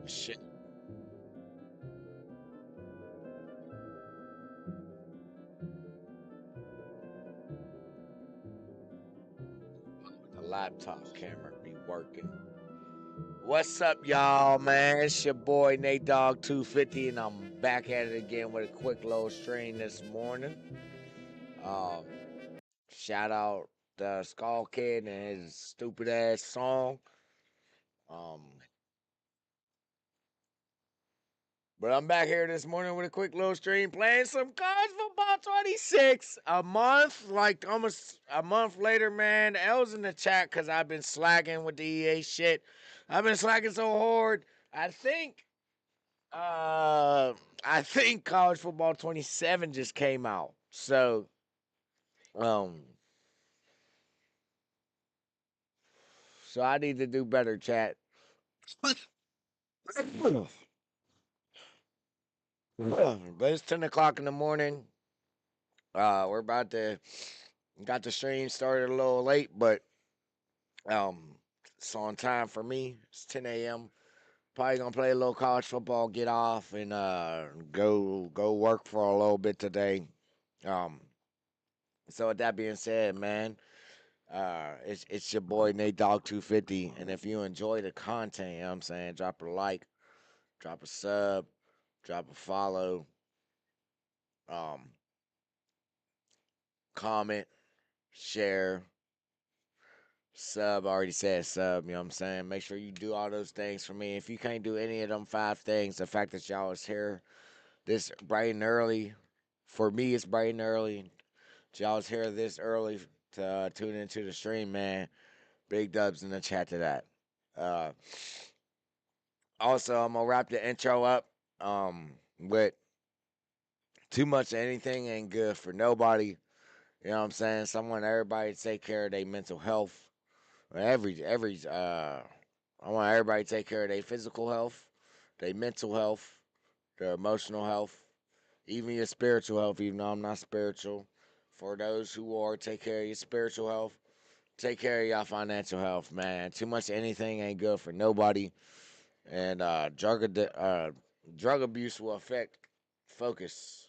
Shit. The laptop camera be working. What's up, y'all, man? It's your boy Nate Dog 250, and I'm back at it again with a quick little stream this morning. Um, Shout out the Skull Kid and his stupid ass song. Um, but I'm back here this morning with a quick little stream playing some college football 26. A month, like almost a month later, man. L's in the chat because I've been slacking with the EA shit. I've been slacking so hard. I think Uh, I think college football 27 just came out. Um, so I need to do better, chat. But it's 10 o'clock in the morning. We're about to got the stream started a little late, but um, it's on time for me. It's 10 a.m. Probably gonna play a little college football, get off, and go work for a little bit today. Um, so with that being said, man. It's your boy Nate Dog 250, and if you enjoy the content, you know what I'm saying, drop a like, drop a sub, drop a follow, um, comment, share, sub. I already said sub. You know what I'm saying. Make sure you do all those things for me. If you can't do any of them 5 things, the fact that y'all is here this bright and early, for me it's bright and early. Y'all is here this early to tune into the stream, man. Big dubs in the chat to that. Uh, Also, I'm gonna wrap the intro up with too much of anything ain't good for nobody. You know what I'm saying? Someone everybody take care of their mental health. I want everybody to take care of their physical health, their mental health, their emotional health, even your spiritual health, even though I'm not spiritual. For those who are, take care of your spiritual health. Take care of your financial health, man. Too much of anything ain't good for nobody. And drug abuse will affect focus.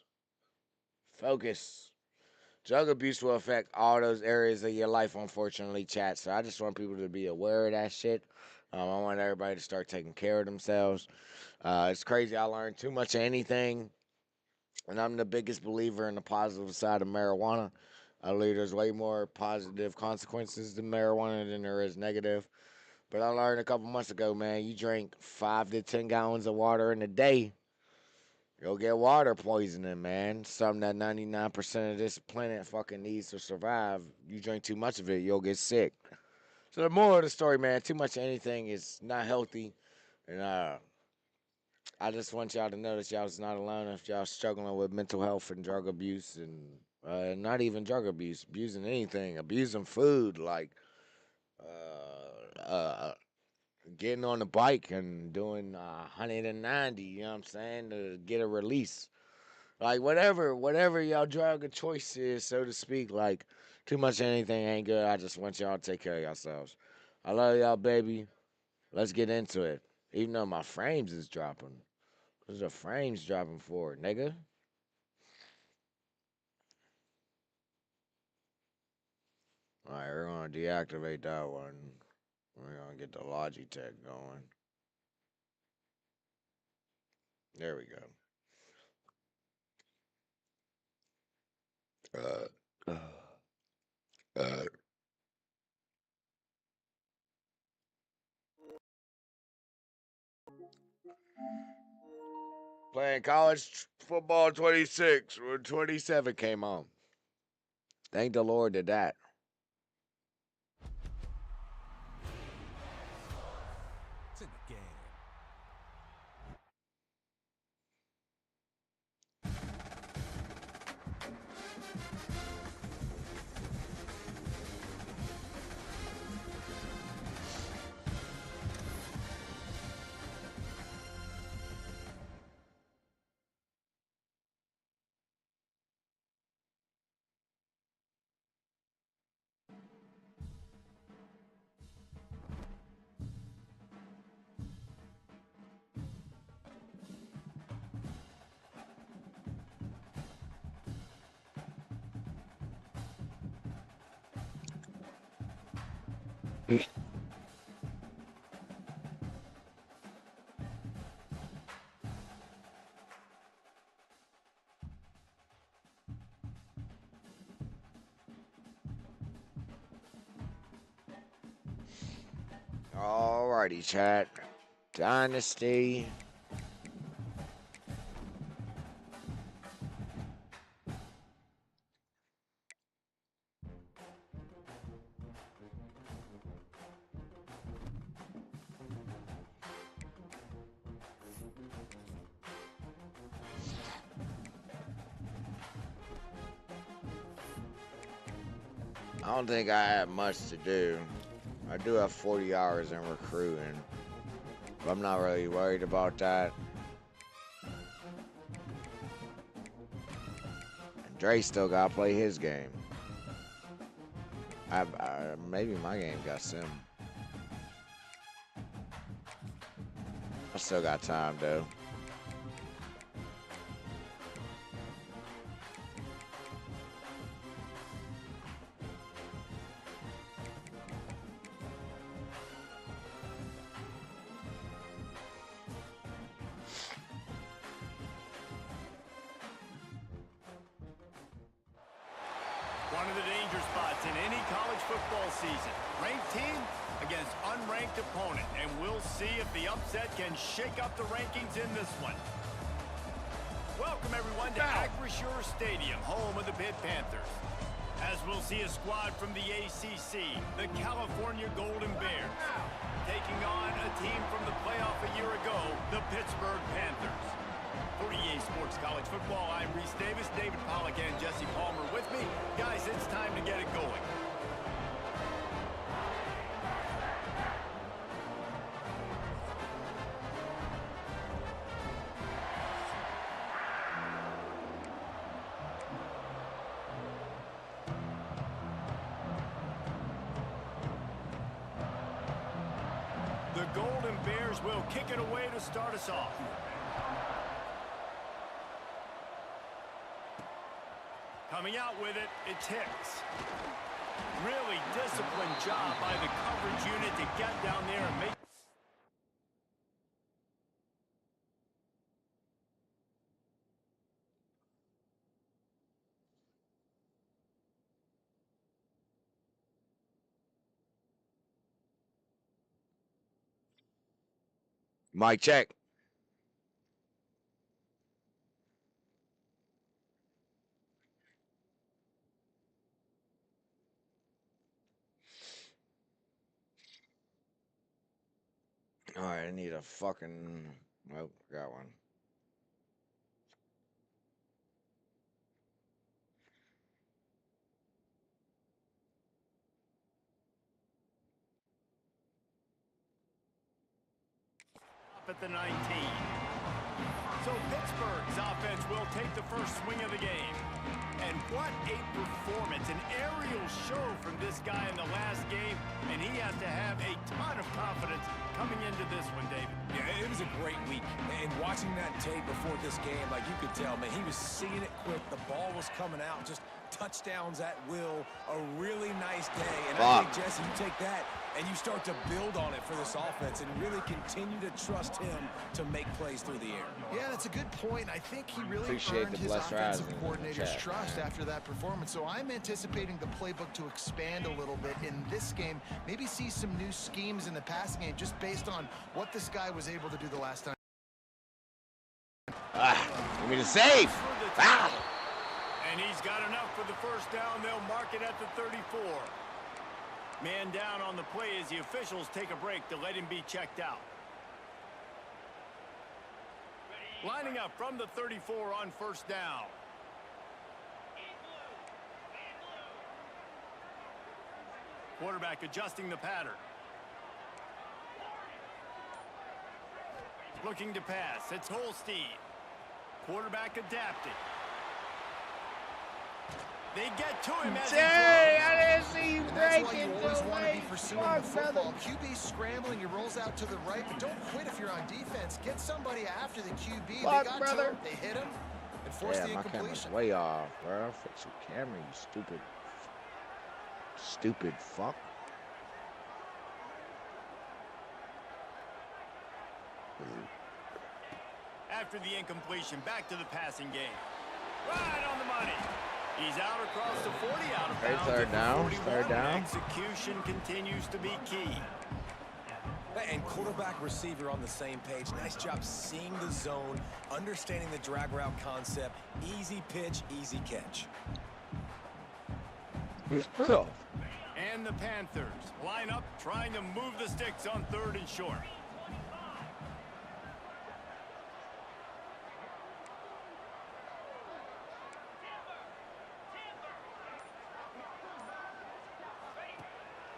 Focus. Drug abuse will affect all those areas of your life, unfortunately, chat. So I just want people to be aware of that shit. I want everybody to start taking care of themselves. It's crazy. I learned too much of anything, and I'm the biggest believer in the positive side of marijuana. I believe there's way more positive consequences to marijuana than there is negative. But I learned a couple months ago, man, you drink 5 to 10 gallons of water in a day, you'll get water poisoning, man. Something that 99% of this planet fucking needs to survive. You drink too much of it, you'll get sick. So the moral of the story, man, too much of anything is not healthy. And I just want y'all to know that y'all's not alone if y'all struggling with mental health and drug abuse and not even drug abuse, abusing anything, abusing food, like uh, uh, getting on the bike and doing 190, you know what I'm saying, to get a release. Like whatever y'all drug of choice is, so to speak, like too much of anything ain't good. I just want y'all to take care of yourselves. I love y'all, baby. Let's get into it. Even though my frames is dropping. What's the frames dropping for, nigga? Alright, we're gonna deactivate that one. We're gonna get the Logitech going. There we go. Uh, Playing college football 26 when 27 came on. Thank the Lord to that. It's in the game. Alrighty, chat. Dynasty. I don't think I have much to do. I do have 40 hours in recruiting, but I'm not really worried about that. And Dre still gotta play his game. Maybe my game got sim. I still got time though. One of the danger spots in any college football season. Ranked team against unranked opponent. And we'll see if the upset can shake up the rankings in this one. Welcome, everyone, to Acrisure Stadium, home of the PITT Panthers. As we'll see a squad from the ACC, the California Golden Bears, taking on a team from the playoff a year ago, the Pittsburgh Panthers. For EA Sports College Football, I'm Reese Davis, David Pollack, and Jesse Palmer with me. Guys, it's time to get it going. The Golden Bears will kick it away to start us off. Coming out with it, it's Hicks. Really disciplined job by the coverage unit to get down there and make... Mic check. Alright, I need a fucking... Oh, got one. Up at the 19. So Pittsburgh's offense will take the first swing of the game. And what a performance, an aerial show from this guy in the last game, and he has to have a ton of confidence coming into this one, David. Yeah, it was a great week. And watching that tape before this game, like you could tell, man, he was seeing it quick. The ball was coming out, just touchdowns at will. A really nice day. And I think, Jesse, you take that and you start to build on it for this offense and really continue to trust him to make plays through the air. Yeah, that's a good point. I think he really Appreciate earned the his blessed offensive rising coordinator's chat, trust man. after that performance. So I'm anticipating the playbook to expand a little bit in this game. Maybe see some new schemes in the passing game just based on what this guy was able to do the last time. Give me the save. And he's got enough for the first down. They'll mark it at the 34. Man down on the play as the officials take a break to let him be checked out. Lining up from the 34 on first down. Quarterback adjusting the pattern. Looking to pass. It's Holstein. Quarterback adapted. They get to him as he throws. I didn't see you And that's why breaking. you always want to be pursuing the football. brother. QB scrambling, he rolls out to the right, but don't quit if you're on defense. Get somebody after the QB. Fuck, they got brother. to him, they hit him, and force Yeah, the my camera's incompletion. way off, bro. Fix your camera, you stupid fuck. After the incompletion, back to the passing game. Right on the money. He's out across the 40, out of bounds. Third down. Third down. Execution continues to be key. And quarterback, receiver on the same page. Nice job seeing the zone, understanding the drag route concept. Easy pitch, easy catch. And the Panthers line up, trying to move the sticks on 3rd and short.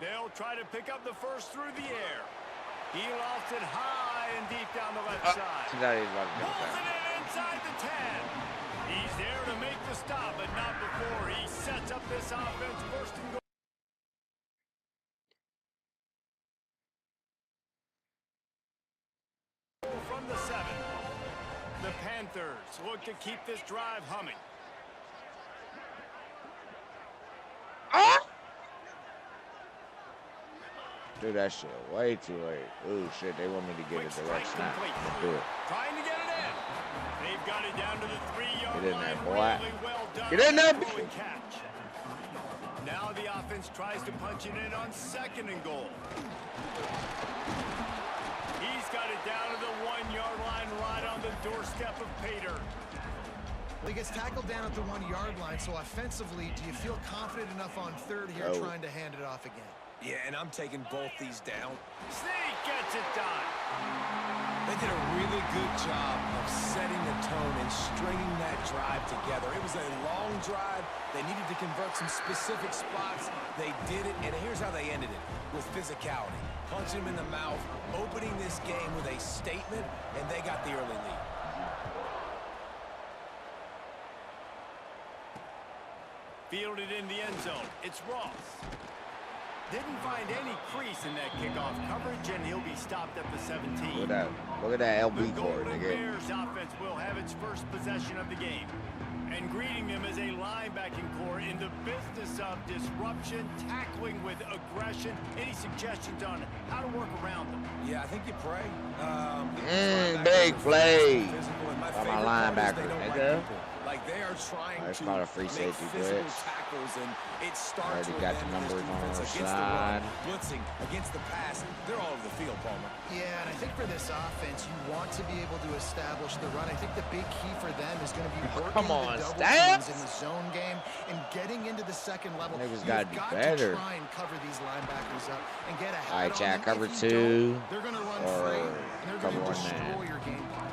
They'll try to pick up the first through the air. He lofts it high and deep down the left side. Pulls it in inside the 10. He's there to make the stop, but not before he sets up this offense 1st and goal. From the 7. The Panthers look to keep this drive humming. Do that shit way too late. Ooh, shit, they want me to get a direct snap. Let's do it. Trying to get it in. They've got it down to the 3-yard line. Get in there, boy. Really well done. Get in there. Catch. Now the offense tries to punch it in on 2nd and goal. He's got it down to the 1-yard line, right on the doorstep of Pater. He gets tackled down at the 1-yard line, so offensively, do you feel confident enough on 3rd here trying to hand it off again? Yeah, and I'm taking both these down. Sneak gets it done. They did a really good job of setting the tone and stringing that drive together. It was a long drive. They needed to convert some specific spots. They did it, and here's how they ended it, with physicality. Punching him in the mouth, opening this game with a statement, and they got the early lead. Fielded in the end zone. It's Ross. Didn't find any crease in that kickoff coverage, and he'll be stopped at the 17. Look at that LB cord, The nigga. Bears offense will have its first possession of the game. And greeting them as a linebacking core in the business of disruption, tackling with aggression. Any suggestions on how to work around them? Yeah, I think you pray. Big play. By my linebacker, nigga. Like they are trying It's to called a free make safety physical blitz. tackles, and it starts Already with got them the in this numbers on defense our against side. the run, blitzing against the pass. They're all over the field, Palmer. Yeah, and I think for this offense, you want to be able to establish the run. I think the big key for them is going to be working the double teams in the zone game and getting into the 2nd level. Niggas You've gotta do got better. to try and cover these linebackers up and get ahead All right, on Chad, them. cover If you 2 don't, they're going to run or free, and they're cover going to 1 man. destroy your game plan.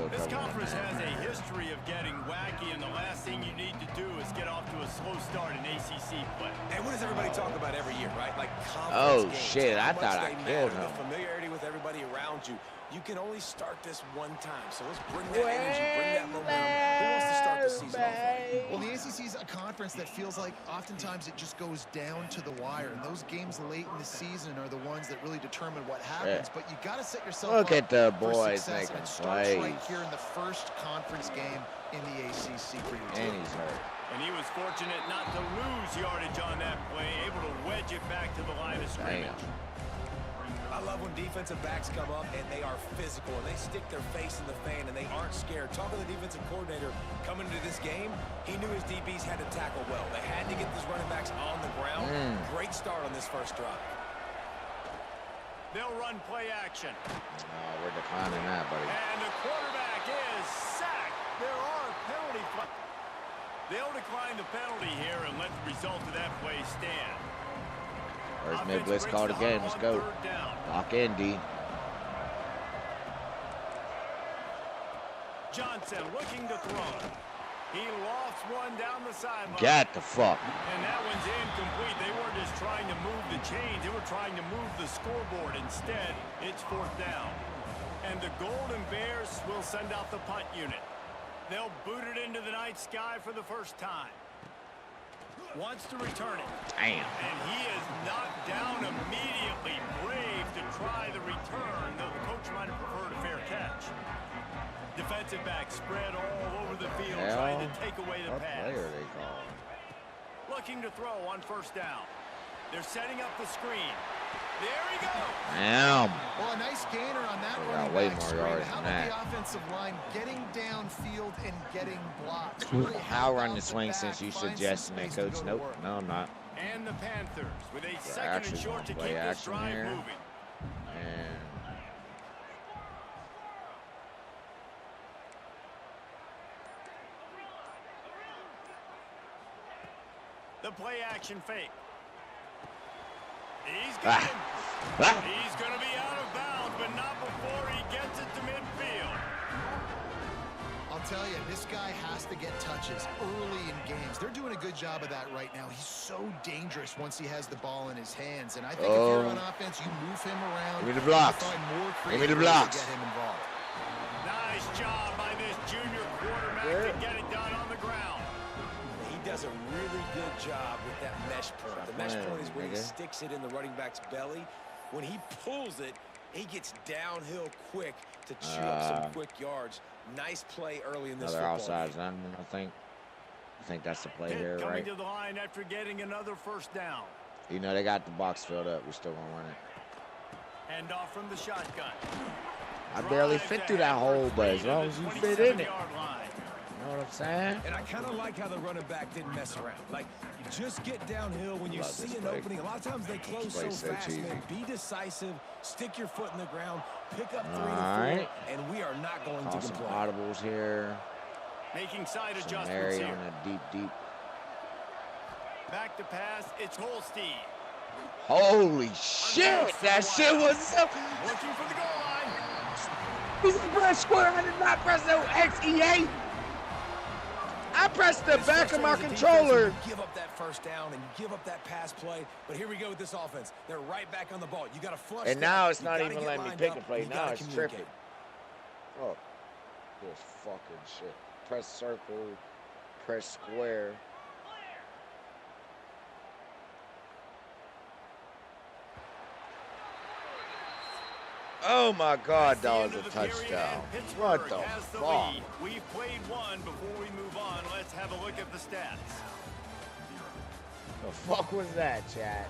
This conference has a history of getting wacky, and the last thing you need to do is get off to a slow start in ACC play. And what does everybody talk about every year, right? Like conference Oh, games, shit, how I much thought I they killed matter, him. the familiarity with everybody around you. You can only start this one time, so let's bring that energy, bring that momentum. Who wants to start the season off right? Well, the ACC is a conference that feels like oftentimes it just goes down to the wire, and those games late in the season are the ones that really determine what happens. But you got to set yourself Look up at the for boys success, making and it starts plays. right here in the first conference game in the ACC for your team. And he's hurt. And he was fortunate not to lose yardage on that play, able to wedge it back to the line of scrimmage. I love when defensive backs come up and they are physical and they stick their face in the fan and they aren't scared. Talking to the defensive coordinator coming into this game, he knew his DBs had to tackle well. They had to get these running backs on the ground. Great start on this first drive. They'll run play action. We're declining that, buddy. And the quarterback is sacked. There are penalty flags. They'll decline the penalty here and let the result of that play stand. First mid blitz called again. Let's go. Lock in, D. Johnson looking to throw. He lofts one down the sideline. Got the fuck. And that one's incomplete. They weren't just trying to move the chains. They were trying to move the scoreboard. Instead, it's 4th down. And the Golden Bears will send out the punt unit. They'll boot it into the night sky for the first time. Wants to return it. Damn. And he is knocked down immediately. Brave to try the return, though the coach might have preferred a fair catch. Defensive back spread all over the field, trying to take away the pass. What player they call? Looking to throw on 1st down. They're setting up the screen. There he goes. Damn. Well, a nice gainer on that They running got way more yards How than about that. the offensive line getting downfield and getting blocks? I'll run the swing since you suggesting that, Coach. Nope, no, I'm not. And the Panthers with a We're second actually and short gonna to play keep this action drive here. moving. And The play action fake. He's got him. He's going to be out of bounds, but not before he gets it to midfield. I'll tell you, this guy has to get touches early in games. They're doing a good job of that right now. He's so dangerous once he has the ball in his hands. And I think if you're on offense, you move him around. Give me the blocks. Give me the blocks. Get him involved. Nice job by this junior quarterback to get it done on the ground. He does a really good job with that mesh point. The mesh point is where he sticks it in the running back's belly. When he pulls it, he gets downhill quick to chew up some quick yards. Nice play early in this another football outside game. zone, I think that's the play PITT here, coming right? to the line after getting another first down. You know, they got the box filled up. We still gonna run it. Hand off from the shotgun. I barely fit through that hole, but as long as you fit in it. You know what I'm saying? And I kind of like how the running back didn't mess around. Like, you just get downhill when you see an opening. A lot of times they close so fast, man. Be decisive, stick your foot in the ground, pick up 3 to 4, and we are not going to Some complain. audibles here. Making side Some adjustments Mary here. on a deep. Back to pass, it's Holstein. Holy shit! That shit was so. Looking for the goal line. He's press square. I did not press no XEA. I pressed the back of my controller. You give up that first down and you give up that pass play. But here we go with this offense. They're right back on the ball. You got to flush. And now it's not even letting me pick a play. Now it's tripping. Oh, this fucking shit. Press circle, press square. Oh my God, that was a touchdown. What the fuck? We've played one. Before we move on, let's have a look at the stats. The fuck was that, chat?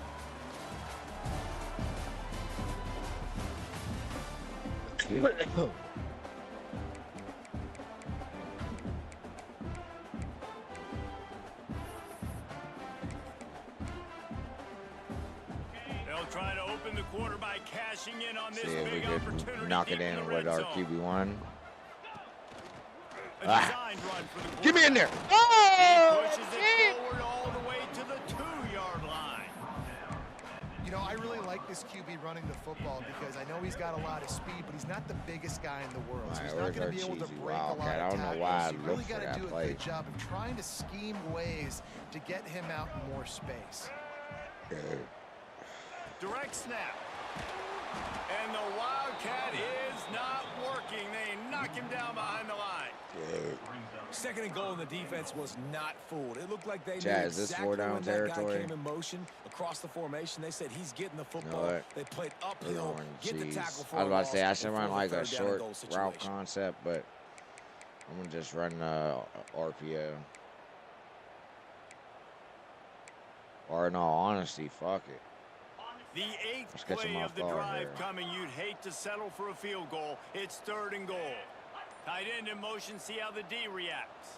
They'll try to open the quarter by cashing in on this See if we big opportunity. could knock it in with our QB1. A designed run for the Get me in there. He Oh, pushes it forward all the way to the 2-yard line. You know, I really like this QB running the football because I know he's got a lot of speed, but he's not the biggest guy in the world. So he's not going to be able to break a lot of I don't know tackles. why I You really looked for got to that do a play. good job of trying to scheme ways to get him out in more space. Direct snap. And the Wildcat is not working. They knock him down behind the line. Second and goal, and the defense was not fooled. It looked like they knew Chad, is this exactly 4-down when that guy territory? came in motion across the formation. They said he's getting the football. what? They played We're uphill, going get the cheese. tackle for I was a about to say I loss should before run the like a third down and short goal route situation. concept, but I'm gonna just run RPO. Or in all honesty, fuck it. The Let's 8th get some play off of the guard drive here. coming. You'd hate to settle for a field goal. It's 3rd and goal. Tight end in motion. See how the D reacts.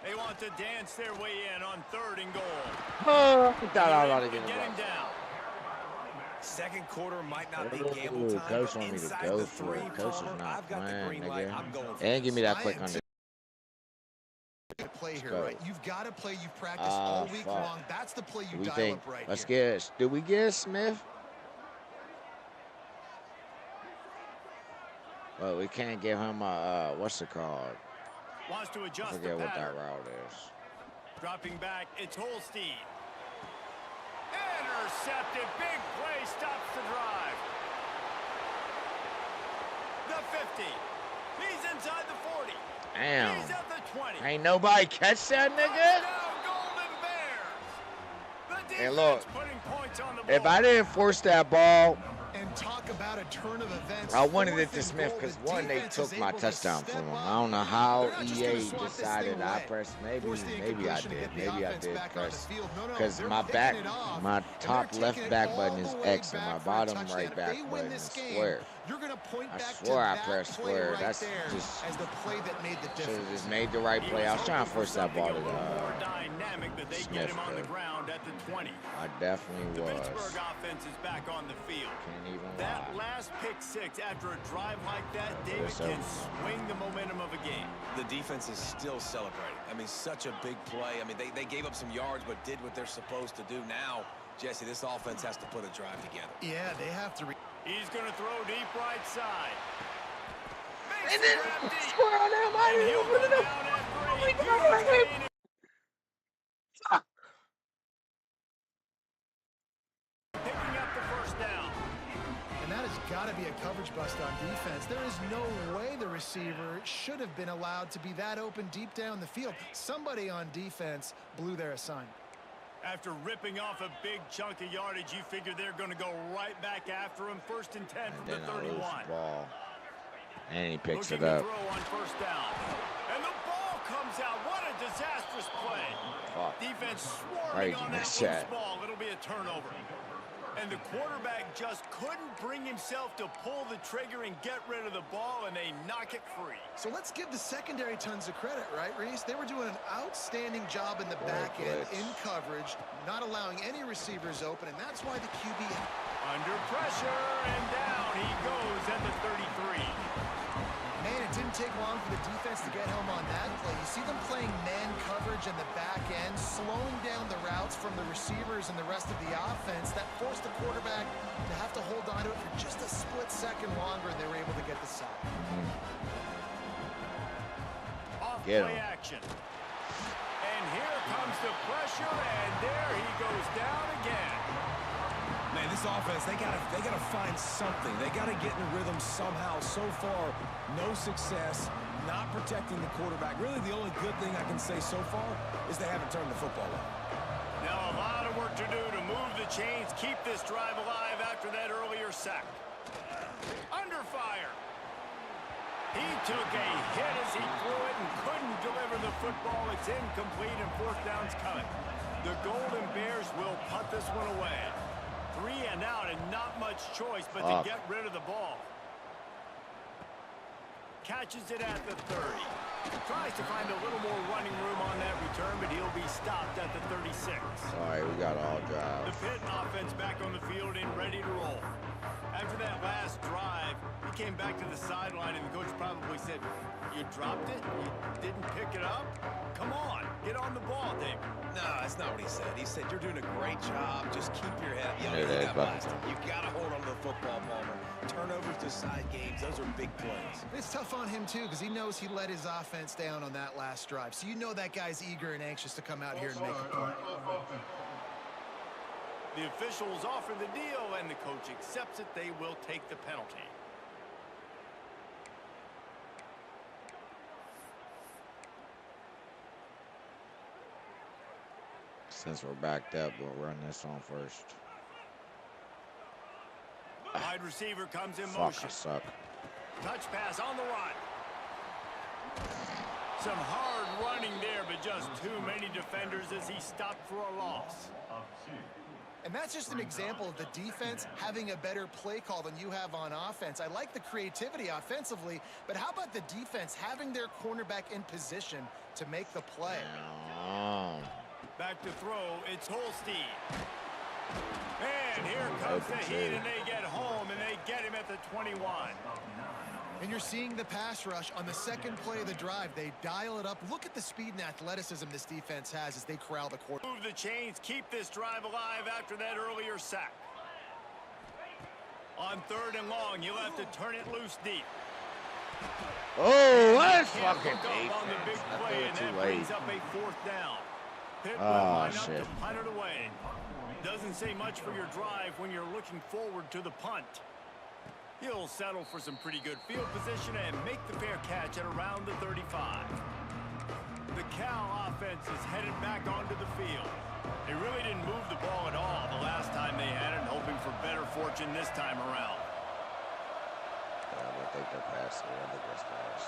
They want to dance their way in on 3rd and goal. Oh, I thought I was about to Get get him it. down. Second quarter might not be Ooh, gamble time, Coach but want me to inside go the for 3, it. Coach is Palmer, not I've got the playing, green light. nigga. I'm going for And this. give me that quick under. Play here, go. right? You've got to play. You've practiced all week fuck. long. That's the play you We dial think. up right Let's here. get. Do we get Smith? Well, we can't give him a what's it called? Wants to I adjust the forget what pattern. that route is. Dropping back, it's Holstein. Intercepted. Big play stops the drive. The 50. He's inside the 40. Damn. He's at the 20. Ain't nobody catch that nigga? Golden Bears. The And look, defense putting points on the board. if I didn't force that ball, And talk about about a turn of events. I wanted it to Smith because one, they took my touchdown from him. I don't know how EA decided I pressed. Maybe I did. Maybe I did press because my top left back button is X and my bottom right back button is square. I swear I pressed square. That's just should have just made the right play. I was trying to force that ball to Smith. I definitely was. Pittsburgh offense is back on the field. Can't even That lie. last pick six after a drive like that, David, can swing the momentum of a game. The defense is still celebrating. I mean, such a big play. I mean, they gave up some yards but did what they're supposed to do. Now, Jesse, this offense has to put a drive together. Yeah, they have to. He's going to throw deep right side. And then square on him. I didn't even put it up. Picking up the first down. And that has got to be a coverage bust on defense. There is no way the receiver should have been allowed to be that open deep down the field. Somebody on defense blew their assignment. After ripping off a big chunk of yardage, you figure they're going to go right back after him. 1st and 10 from the 31. Ball. And he picks Looking it up. to throw on first down. And the ball comes out. What a disastrous play. Fuck. Defense swarming on that shot. loose ball. It'll be a turnover. And the quarterback just couldn't bring himself to pull the trigger and get rid of the ball, and they knock it free. So let's give the secondary tons of credit, right, Reese? They were doing an outstanding job in the back end, in coverage, not allowing any receivers open, and that's why the QB... Under pressure, and down he goes at the 33. Man, it didn't take long for the defense to get home on that play. You see them playing man coverage in the back end, slowing down the routes from the receivers and the rest of the offense. That forced the quarterback to have to hold on to it for just a split second longer, and they were able to get the sack. Off play action. And here comes the pressure, and there he goes down again. Man, this offense, they gotta find something. They gotta get in a rhythm somehow. So far, no success, not protecting the quarterback. Really, the only good thing I can say so far is they haven't turned the football over. Now a lot of work to do to move the chains, keep this drive alive after that earlier sack. Under fire. He took a hit as he threw it and couldn't deliver the football. It's incomplete and fourth down's coming. The Golden Bears will punt this one away. 3 and out and not much choice but to get rid of the ball. Catches it at the 30. Tries to find a little more running room on that return, but he'll be stopped at the 36. Sorry, we got all drives. The PITT offense back on the field and ready to roll. After that last drive, he came back to the sideline, and the coach probably said, "You dropped it? You didn't pick it up? Come on, get on the ball, Dave." No, that's not what he said. He said, "You're doing a great job. Just keep your head up." You Yeah, got blasted. You got to hold on to the football, Palmer. Turnovers decide games. Those are big plays. It's tough on him, too, because he knows he let his offense down on that last drive. So you know that guy's eager and anxious to come out here and make a point. The officials offer the deal, and the coach accepts it. They will take the penalty. Since we're backed up, we'll run this on first. Wide receiver comes in Fuck, motion. I suck. Touch pass on the run. Some hard running there, but just too many defenders as he stopped for a loss. And that's just an example of the defense having a better play call than you have on offense. I like the creativity offensively, but how about the defense having their cornerback in position to make the play? Back to throw, it's Holstein. And here comes the heat, and they get home, and they get him at the 21. And you're seeing the pass rush on the second play of the drive. They dial it up. Look at the speed and athleticism this defense has as they corral the quarterback. Move the chains, keep this drive alive after that earlier sack. On 3rd and long, you'll have to turn it loose deep. Oh, that's fucking deep. On the big play, and that brings up a 4th down. PITT will line up to punt it away. Doesn't say much for your drive when you're looking forward to the punt. He'll settle for some pretty good field position and make the fair catch at around the 35. The Cal offense is headed back onto the field. They really didn't move the ball at all the last time they had it, hoping for better fortune this time around. I think they're passing. I think that's pass.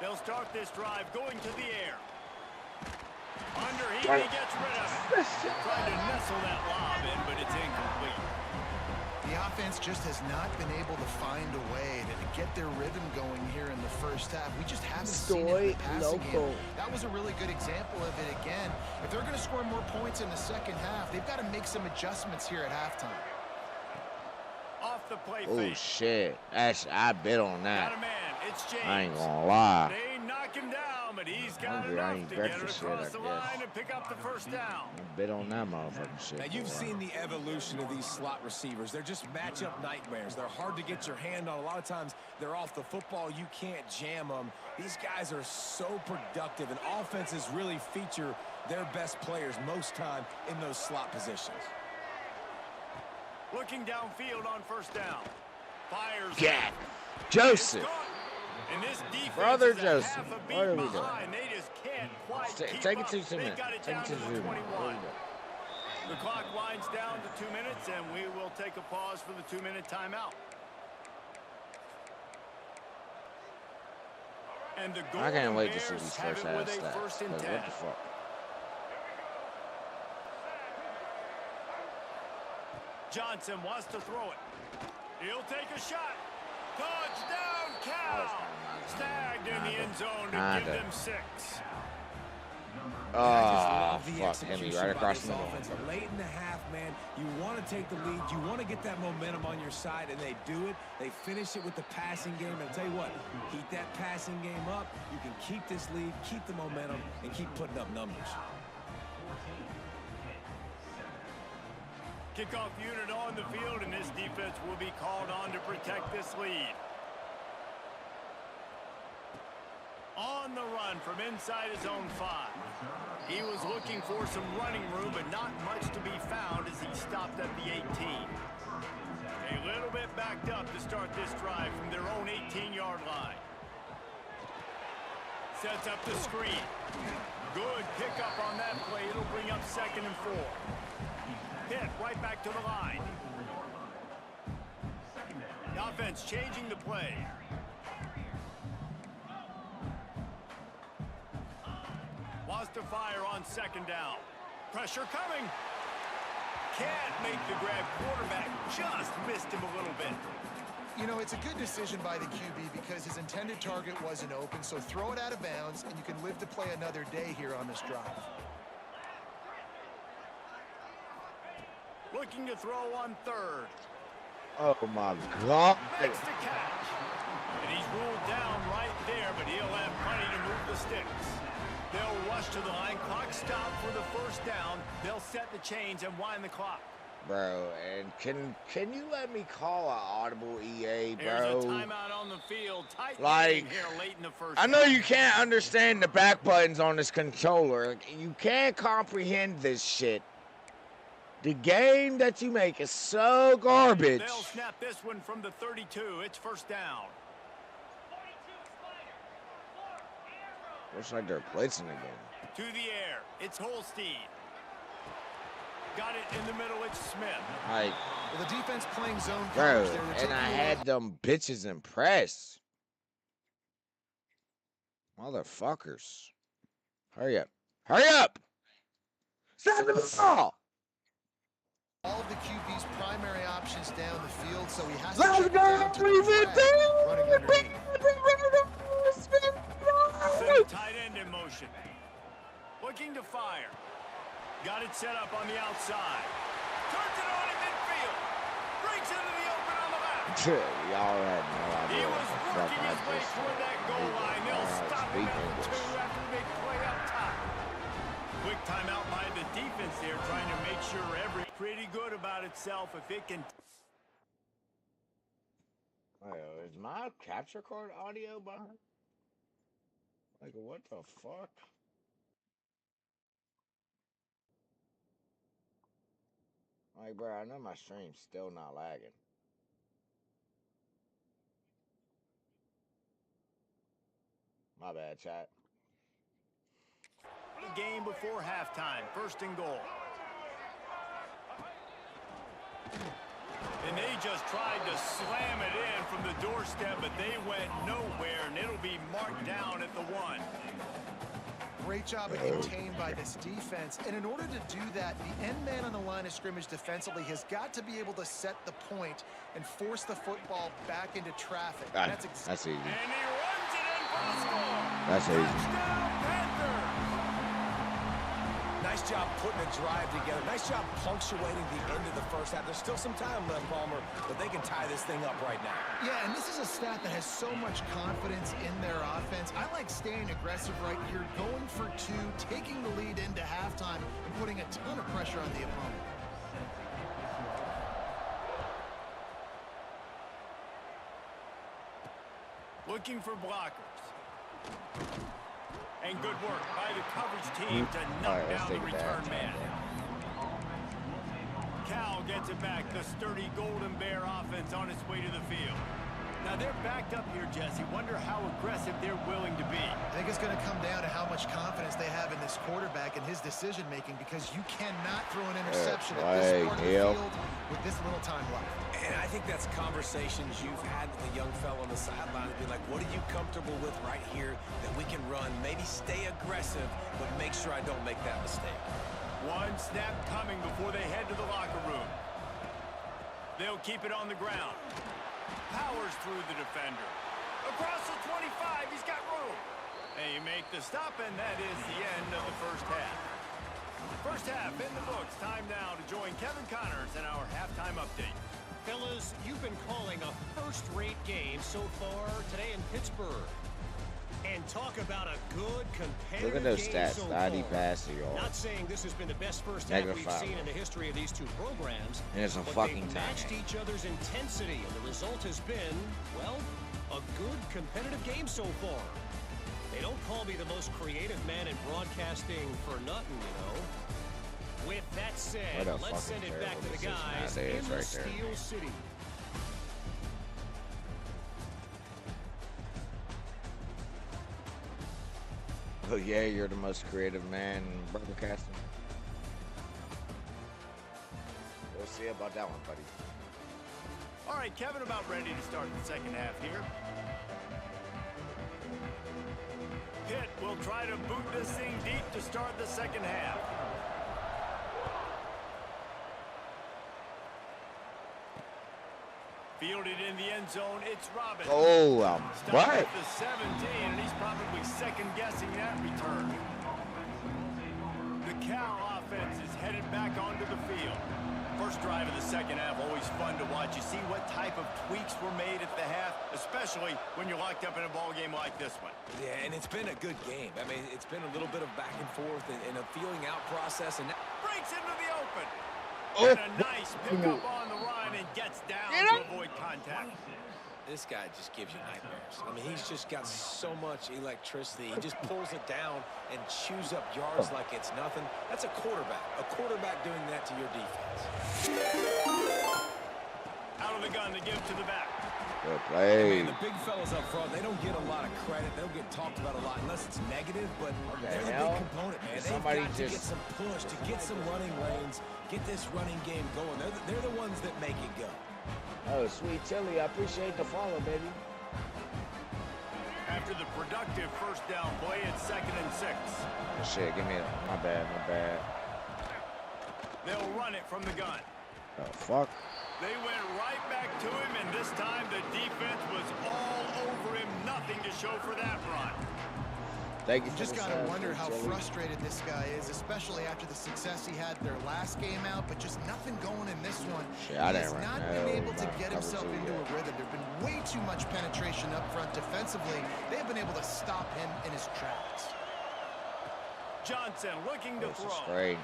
They'll start this drive going to the air. Underheat, he gets rid of it. Trying to nestle that lob in, but it's incomplete. The offense just has not been able to find a way to get their rhythm going here in the first half. We just haven't seen it in the passing game. That was a really good example of it again. If they're going to score more points in the second half, they've got to make some adjustments here at halftime. Off the play Oh, fake. shit. Actually, I bet on Got a that. man. It's James. I ain't gonna lie. They knock him down, but he's got Hungry, I enough ain't to get it breakfast across yet, the I guess. line and pick up the first down. I bet on that motherfucking shit. Now, you've boy. seen the evolution of these slot receivers. They're just matchup nightmares. They're hard to get your hand on. A lot of times, they're off the football. You can't jam them. These guys are so productive, and offenses really feature their best players most time in those slot positions. Looking downfield on first down. Fires. Yeah. Joseph. And this defense Brother is a Joseph, half a beat what are we doing? behind. They just can't quite keep Take it up. to 2 They've minutes. got it Take down it to to 2 the minutes. 21. The clock winds down to 2 minutes, and we will take a pause for the 2-minute timeout. And the I can't Golden wait to see Bears these have first it half with a stats. first and 'Cause 10. what the fuck? Johnson wants to throw it. He'll take a shot. Touchdown, Cal. Snagged in the end zone to give them 6. Oh, The fuck. Hit me execution right by across this the middle. offense. Late in the half, man, you want to take the lead. You want to get that momentum on your side, and they do it. They finish it with the passing game. And I'll tell you what, keep that passing game up. You can keep this lead, keep the momentum, and keep putting up numbers. Kickoff unit on the field, and this defense will be called on to protect this lead. On the run from inside his own 5. He was looking for some running room, but not much to be found as he stopped at the 18. A little bit backed up to start this drive from their own 18-yard line. Sets up the screen. Good pickup on that play. It'll bring up 2nd and 4. Pitt right back to the line. The offense changing the play. Wants to fire on 2nd down. Pressure coming. Can't make the grab. Quarterback just missed him a little bit. You know, it's a good decision by the QB because his intended target wasn't open, so throw it out of bounds, and you can live to play another day here on this drive. Looking to throw on 3rd. Oh, my God. Makes the catch. And he's ruled down right there, but he'll have plenty to move the sticks. They'll rush to the line. Clock stop for the first down. They'll set the chains and wind the clock. Bro, and can you let me call an audible EA, bro? There's a timeout on the field. Tight Like, here late in the first I know half. you can't understand the back buttons on this controller. Like, you can't comprehend this shit. The game that you make is so garbage. They'll snap this one from the 32. It's first down. Looks like they're blitzing again. To the air. It's Holstein. Got it in the middle. It's Smith. Like, Well, the defense playing zone bro, coverage there. They're and taking I a had them bitches impressed. Motherfuckers. Hurry up. Hurry up! Stop the ball! all of the QB's primary options down the field, so he has to Let's check it go! down to the flag, running underneath. Send tight end in motion. Looking to fire. Got it set up on the outside. Turns it on in midfield. Breaks into the open on the left. Y'all had no He idea was what the fuck working I his way just toward that goal line. They'll stop him at the 2 after the big play up top. Quick timeout by the defense there, trying to make sure every pretty good about itself if it can. Is my capture card audio behind? Like, what the fuck? Like, bro, I know my stream's still not lagging. My bad, chat. The game before halftime, 1st and goal. And they just tried to slam it in from the doorstep, but they went nowhere, and it'll be marked down at the 1. Great job of contained by this defense. And in order to do that, the end man on the line of scrimmage defensively has got to be able to set the point and force the football back into traffic. That's easy. And he runs it in for the score. That's easy. Touchdown, Panthers. Nice job putting a drive together. Nice job punctuating the end of the first half. There's still some time left, Palmer, but they can tie this thing up right now. Yeah, and this is a stat that has so much confidence in their offense. I like staying aggressive right here, going for 2, taking the lead into halftime, and putting a ton of pressure on the opponent. Looking for blockers. And good work by the coverage team to knock down the return man. Cal gets it back. The sturdy Golden Bear offense on its way to the field. Now they're backed up here, Jesse. Wonder how aggressive they're willing to be. I think it's going to come down to how much confidence they have in this quarterback and his decision-making, because you cannot throw an interception at this part of the field with this little time left. And I think that's conversations you've had with the young fellow on the sideline to be like, what are you comfortable with right here that we can run? Maybe stay aggressive, but make sure I don't make that mistake. One snap coming before they head to the locker room. They'll keep it on the ground. Powers through the defender. Across the 25, he's got room. And you make the stop, and that is the end of the first half. First half in the books. Time now to join Kevin Connors in our halftime update. Fellas, you've been calling a first-rate game so far today in Pittsburgh. And talk about a good competitive Look at those game stats. so 90 far. passing yards. Not saying this has been the best first half we've -5. seen in the history of these two programs. And it's a but fucking they've tie matched game. each other's intensity, and the result has been, well, a good competitive game so far. They don't call me the most creative man in broadcasting for nothing, you know. With that said, What a let's send fucking it back to the terrible guys decision in that the is right there. Steel City. Oh yeah, you're the most creative man in broadcasting. We'll see about that one, buddy. All right, Kevin, about ready to start the second half here. Pitt will try to boot this thing deep to start the second half. Fielded in the end zone, it's Robin. Oh, Stuck what? at the 17, and he's probably second-guessing that return. The Cal offense is headed back onto the field. First drive of the second half, always fun to watch. You see what type of tweaks were made at the half, especially when you're locked up in a ball game like this one. Yeah, and it's been a good game. I mean, it's been a little bit of back and forth and a feeling out process. And Breaks into the open. Oh. And a nice pickup on the run and gets down to avoid contact. this guy just gives you nightmares. I mean, he's just got so much electricity. He just pulls it down and chews up yards like it's nothing. That's a quarterback. A quarterback doing that to your defense. Out of the gun to give to the back. Good I play. mean, the big fellas up front, they don't get a lot of credit. They don't get talked about a lot unless it's negative, but they're the big component, man. They've Somebody got to just- get some push, to get some running lanes, get this running game going. They're the ones that make it go. Oh, sweet Tilly, I appreciate the follow, baby. After the productive first down play, it's 2nd and 6. Oh, shit, give me a... My bad, my bad. They'll run it from the gun. Oh, fuck. They went right back to him, and this time the defense was all over him. Nothing to show for that run. Thank you. You just for the got to sub, wonder how Tilly. frustrated this guy is, especially after the success he had their last game out, but just nothing going in this one. Shit, I He didn't has run not been no able to about get cover himself two into yet. a rhythm. There's been way too much penetration up front defensively. They've been able to stop him in his tracks. Johnson looking to This is throw. great.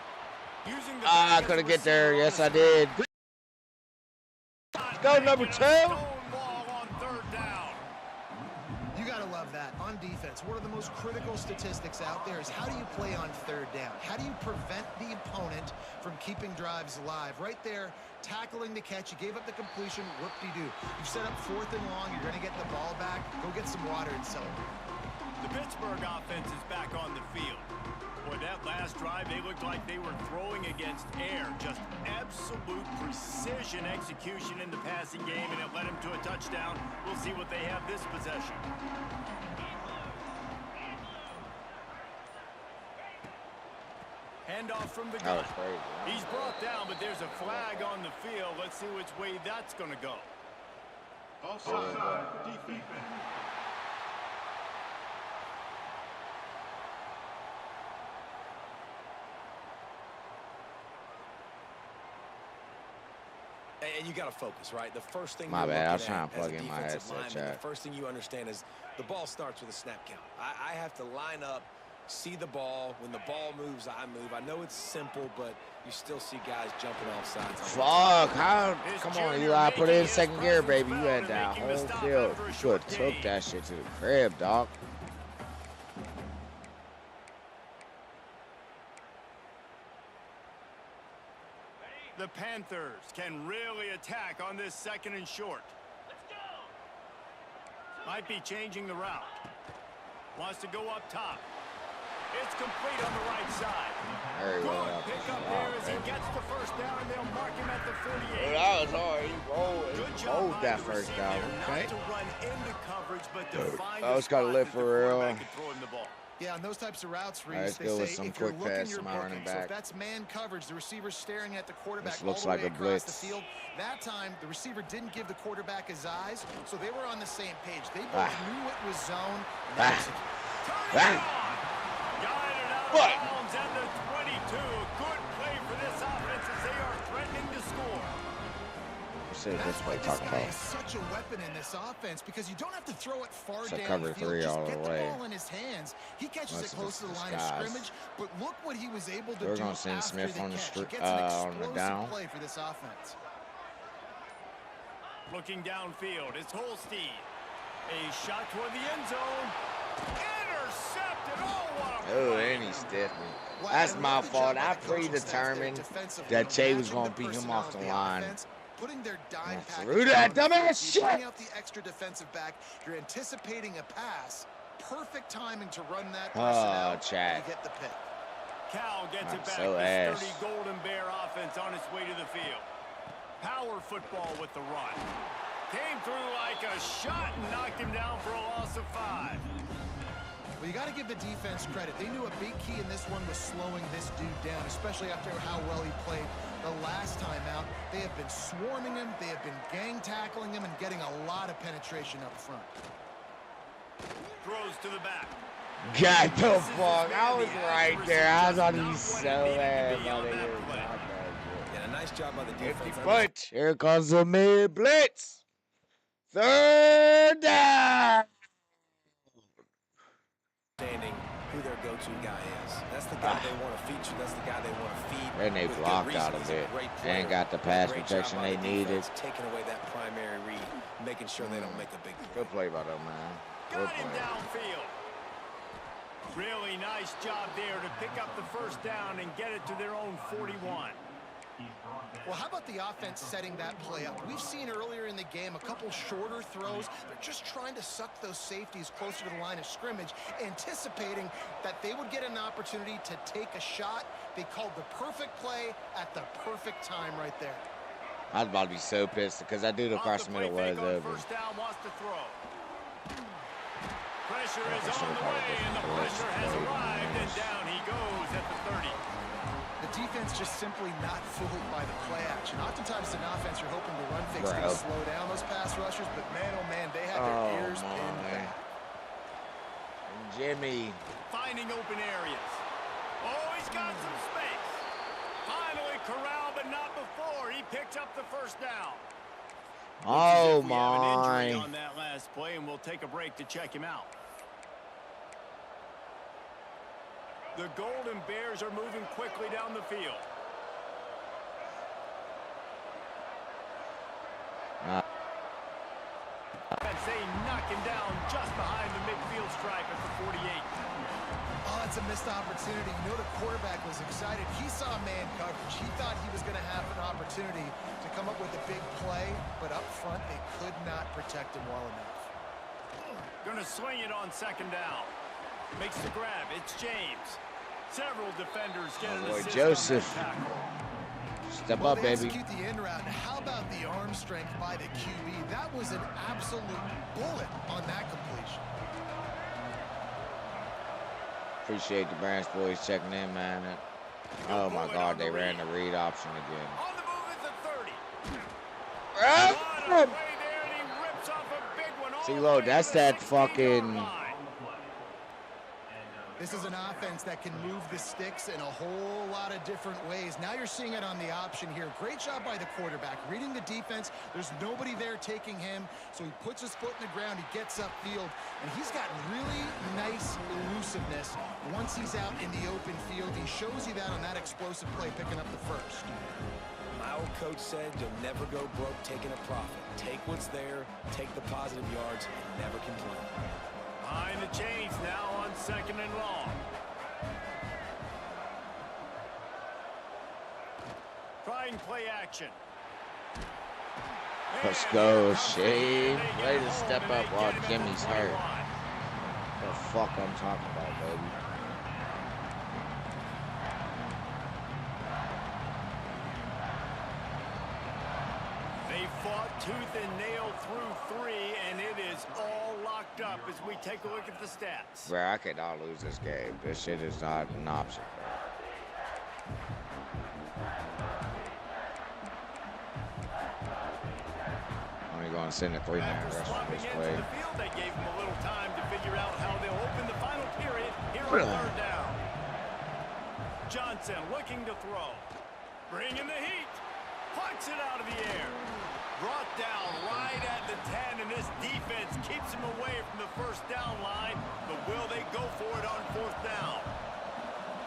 Using the Ah, I back as couldn't a get there. receiver on Yes, the I did. spot, Go, number making a 2. stone wall on 3rd down. You got to love that. On defense, one of the most critical statistics out there is how do you play on 3rd down? How do you prevent the opponent from keeping drives alive? Right there, tackling the catch. You gave up the completion. Whoop-de-doo. You've set up 4th and long. You're going to get the ball back. Go get some water and celebrate. The Pittsburgh offense is back on the field. Boy, that last drive, they looked like they were throwing against air. Just absolute precision execution in the passing game, and it led them to a touchdown. We'll see what they have this possession. Handoff from the gun. He's brought down, but there's a flag on the field. Let's see which way that's going to go. Offside, defense. And you got to focus, right? The first thing my bad, I was trying to plug in my headset chat. The first thing you understand is the ball starts with a snap count. I have to line up, see the ball. When the ball moves, I move. I know it's simple, but you still see guys jumping off sides. Fuck, how? Come on, Eli, put it in second gear, baby. You had that whole field. You should have took that shit to the crib, dog. The Panthers can really attack on this 2nd and short. Let's go. Might be changing the route. Wants to go up top. It's complete on the right side. Very well. Good pickup there as he gets the first down, and they'll mark him at the 48. That was hard. He rolled that first down. Okay. Not to run into coverage, but to find I was got to live for real. Yeah, on those types of routes, Reese, let's they go say with some if you're quick looking, pass you're to my booking. running So back. if that's man coverage, the receiver staring at the quarterback This looks all like the way a across blitz. the field. That time, the receiver didn't give the quarterback his eyes, so they were on the same page. They both knew it was zone. Got it out of bounds at the 22. A good play for this offense as they are threatening to score. That's why this guy is such a weapon in this offense, because you don't have to throw it far down cover the field. 3 Just all get the the way. ball in his hands. He catches it close to the line of disguise. scrimmage, but look what he was able to We're do gonna send after Smith the on the catch. street, He gets an on the explosive down. play for this offense. Looking downfield, it's Holstein. A shot toward the end zone. Intercepted. Oh, what a Oh, play. and he stiffed me. That's my fault. I predetermined that Jay was going to beat him off the line. Putting their dime Threw that dumbass you bring shit. out the extra defensive back. You're anticipating a pass. Perfect timing to run that Oh, personnel. Chad. You get the pick. Cal gets it back. so The ass. sturdy Golden Bear offense on its way to the field. Power football with the run. Came through like a shot and knocked him down for a loss of 5. Well, you got to give the defense credit. They knew a big key in this one was slowing this dude down, especially after how well he played the last time out. They have been swarming him. They have been gang tackling him and getting a lot of penetration up front. Throws to the back. God the fuck. I was right there. I was on these so bad. And a nice job by the defense. But here comes the mid blitz. 3rd down. Understanding who their go-to guy is. That's the guy they want to feature. That's the guy they want to feed. And they with good blocked reason. out a He's bit. great They ain't player. got the pass Great protection job by they the needed. defense, taking away that primary read, making sure they don't make a big play. Good play by them, man. Good Got him play. downfield. Really nice job there to pick up the first down and get it to their own 41. Well, how about the offense setting that play up? We've seen earlier in the game a couple shorter throws. They're just trying to suck those safeties closer to the line of scrimmage, anticipating that they would get an opportunity to take a shot. They called the perfect play at the perfect time right there. I was about to be so pissed because that dude across the middle was over. First down, wants to throw. Pressure is on the way, and the pressure has arrived, and down he goes at the 30. The defense just simply not fooled by the play action. Oftentimes, an offense, you're hoping the run fake's going to slow down those pass rushers, but man, oh man, they had their ears pinned back. And Jimmy. Finding open areas. Oh, he's got some space. Finally corralled, but not before. He picked up the first down. Oh, We have an injury my. on that last play, and we'll take a break to check him out. The Golden Bears are moving quickly down the field. And they knock him down just behind the midfield stripe at the 48. Oh, it's a missed opportunity. You know the quarterback was excited. He saw man coverage. He thought he was going to have an opportunity to come up with a big play, but up front, they could not protect him well enough. Going to swing it on 2nd down. Makes the grab. It's James. Several defenders get an boy assist Joseph. on that tackle. Step Well, up, they baby. execute the end route. And how about the arm strength by the QB? That was an absolute bullet on that completion. Appreciate the Branch boys checking in, man. Oh my God, they ran the read option again. On the move at the 30. Ah! What a play there, and he rips off a big one all See, the look, way that's to the that 16-yard fucking. line. This is an offense that can move the sticks in a whole lot of different ways. Now you're seeing it on the option here. Great job by the quarterback. Reading the defense. There's nobody there taking him, so he puts his foot in the ground. He gets upfield, and he's got really nice elusiveness once he's out in the open field. He shows you that on that explosive play, picking up the first. My old coach said you'll never go broke taking a profit. Take what's there, take the positive yards, and never complain. Behind the chains now on 2nd and long. Trying play action. Let's go, Shane. Way to step up while Jimmy's hurt. The fuck I'm talking about, baby. They fought tooth and nail through 3, and it is all locked up as we take a look at the stats. Bro, I cannot lose this game. This shit is not an option, bro. Only going to send a 3-man After rush for swapping this into play. the field, they gave him a little time to figure out how they'll open the final period here on 3rd down. Johnson looking to throw. Bringing the heat. Plucks it out of the air. Brought down right at the 10, and this defense keeps him away from the 1st down line. But will they go for it on 4th down?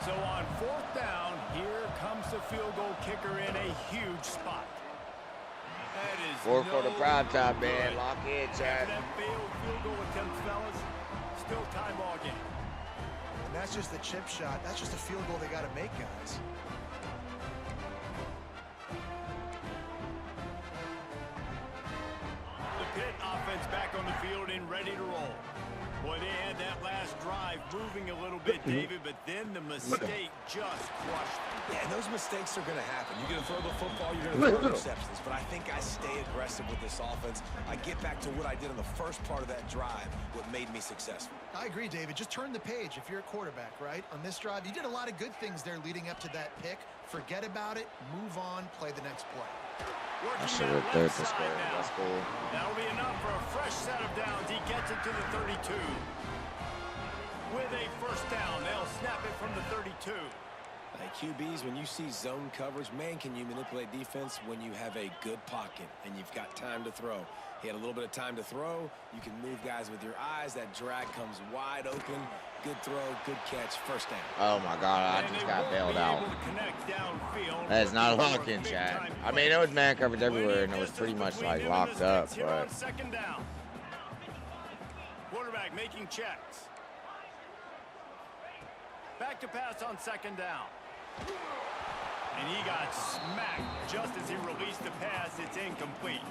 So on 4th down, here comes the field goal kicker in a huge spot. That is 4 for the no prime time, good. man. Lock in, Chad. After that failed field goal attempt, fellas, still tie ball game. And that's just the chip shot. That's just a field goal they got to make, guys. The Pitt offense back on the field and ready to roll. Boy, they had that last drive moving a little bit, David, but then the mistake just crushed them. Yeah, and those mistakes are going to happen. You're going to throw the football, you're going to throw interceptions. But I think I stay aggressive with this offense. I get back to what I did in the first part of that drive, what made me successful. I agree, David. Just turn the page if you're a quarterback, right? On this drive, you did a lot of good things there leading up to that pick. Forget about it. Move on. Play the next play. I should have third to score. That's cool. That'll be enough for a fresh set of downs. He gets it to the 32. With a 1st down, they'll snap it from the 32. QBs, when you see zone coverage, man, can you manipulate defense when you have a good pocket and you've got time to throw. He had a little bit of time to throw. You can move guys with your eyes. That drag comes wide open. Good throw, good catch, 1st down. Oh my God, I just got bailed out. That is not locking, Chad. I mean, it was man coverage everywhere, and it was pretty much like locked up, but 2nd down. Quarterback making checks. Back to pass on 2nd down. And he got smacked just as he released the pass. It's incomplete.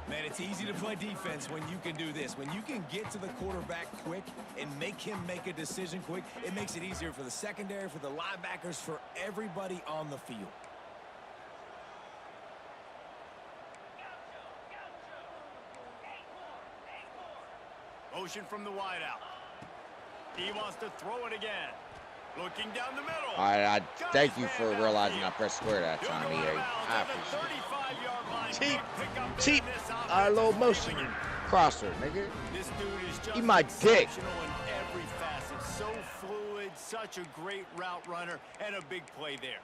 Man, it's easy to play defense when you can do this. When you can get to the quarterback quick and make him make a decision quick, it makes it easier for the secondary, for the linebackers, for everybody on the field. Motion from the wideout. He wants to throw it again. Looking down the middle. all right, I thank you for realizing I pressed square that He'll time, go EA. out of bounds I at the appreciate it. 35-yard line. Cheap, Good pickup cheap, in this offense. low motion crosser, nigga. This dude is just Eat my dick. exceptional in every facet. So fluid, such a great route runner, and a big play there.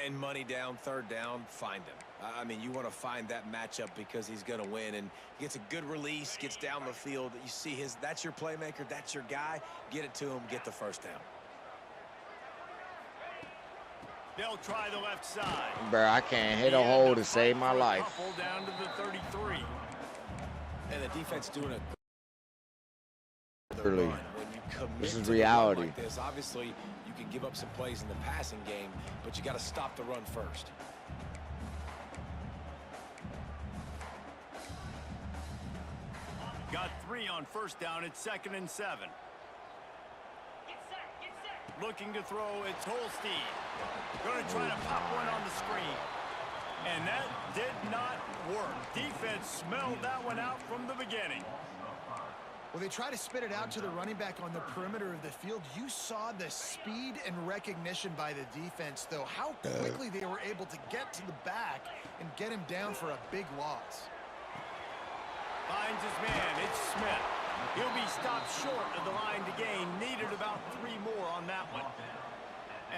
And money down, 3rd down, find him. I mean, you want to find that matchup because he's going to win, and he gets a good release, gets down the field. You see that's your playmaker, that's your guy. Get it to him, get the 1st down. They'll try the left side. Bro, I can't hit a hole to save my life. Couple down to the 33. And the defense doing a Really. run. When you commit This is to the run reality. like this, obviously, you can give up some plays in the passing game, but you got to stop the run first. Got 3 on 1st down. It's 2nd and 7. looking to throw. It's Holstein. Going to try to pop one on the screen. And that did not work. Defense smelled that one out from the beginning. Well, they try to spit it out to the running back on the perimeter of the field. You saw the speed and recognition by the defense, though, how quickly they were able to get to the back and get him down for a big loss. Finds his man. It's Smith. He'll be stopped short of the line to gain. Needed about 3 more on that one.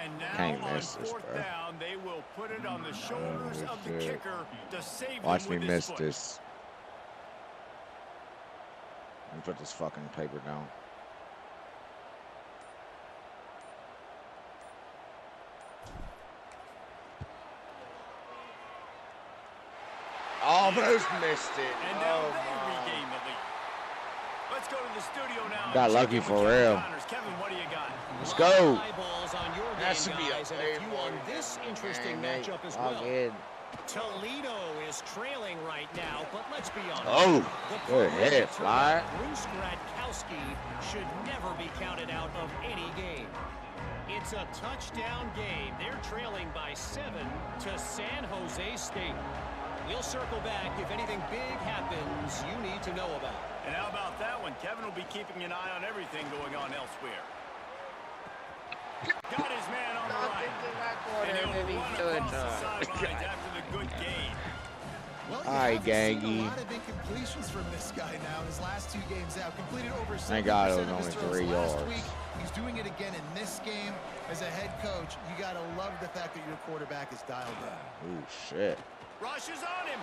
And now on 4th down, they will put it on the shoulders of the kicker to save Watch him me with miss his foot. this. Let me put this fucking paper down. Almost missed it. And now they regain the lead. Let's go to the studio now. Got lucky for real. Kevin, what do you got? Let's go. Eyeballs on your That game, should be a guys, and a few on this interesting matchup as well. Toledo is trailing right now, but let's be honest. Oh, the good hit, Flyer. Bruce Gradkowski should never be counted out of any game. It's a touchdown game. They're trailing by 7 to San Jose State. We'll circle back if anything big happens you need to know about. And how about that one? Kevin will be keeping an eye on everything going on elsewhere. Got his man on the right. And he'll run across the sidelines after the good gain. Well, All right, Gangy. seen a lot of incompletions from this guy now. His last 2 games out, completed over 70% Thank God it was of his only throws 3 last yards. week. He's doing it again in this game. As a head coach, you got to love the fact that your quarterback is dialed in. Oh, shit. Rushes on him.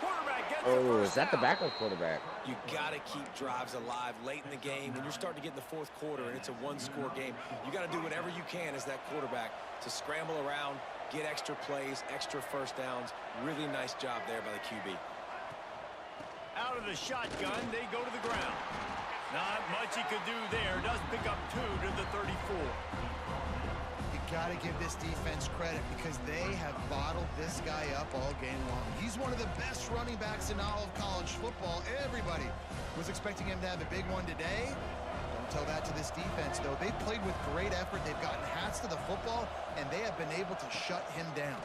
Quarterback gets Oh, is that the backup quarterback? You got to keep drives alive late in the game. When you're starting to get in the 4th quarter and it's a 1-score game, you got to do whatever you can as that quarterback to scramble around, get extra plays, extra first downs. Really nice job there by the QB. Out of the shotgun, they go to the ground. Not much he could do there. Does pick up 2 to the 34. You got to give this defense credit because they have bottled this guy up all game long. He's one of the best running backs in all of college football. Everybody was expecting him to have a big one today. Don't tell that to this defense, though. They've played with great effort. They've gotten hats to the football, and they have been able to shut him down.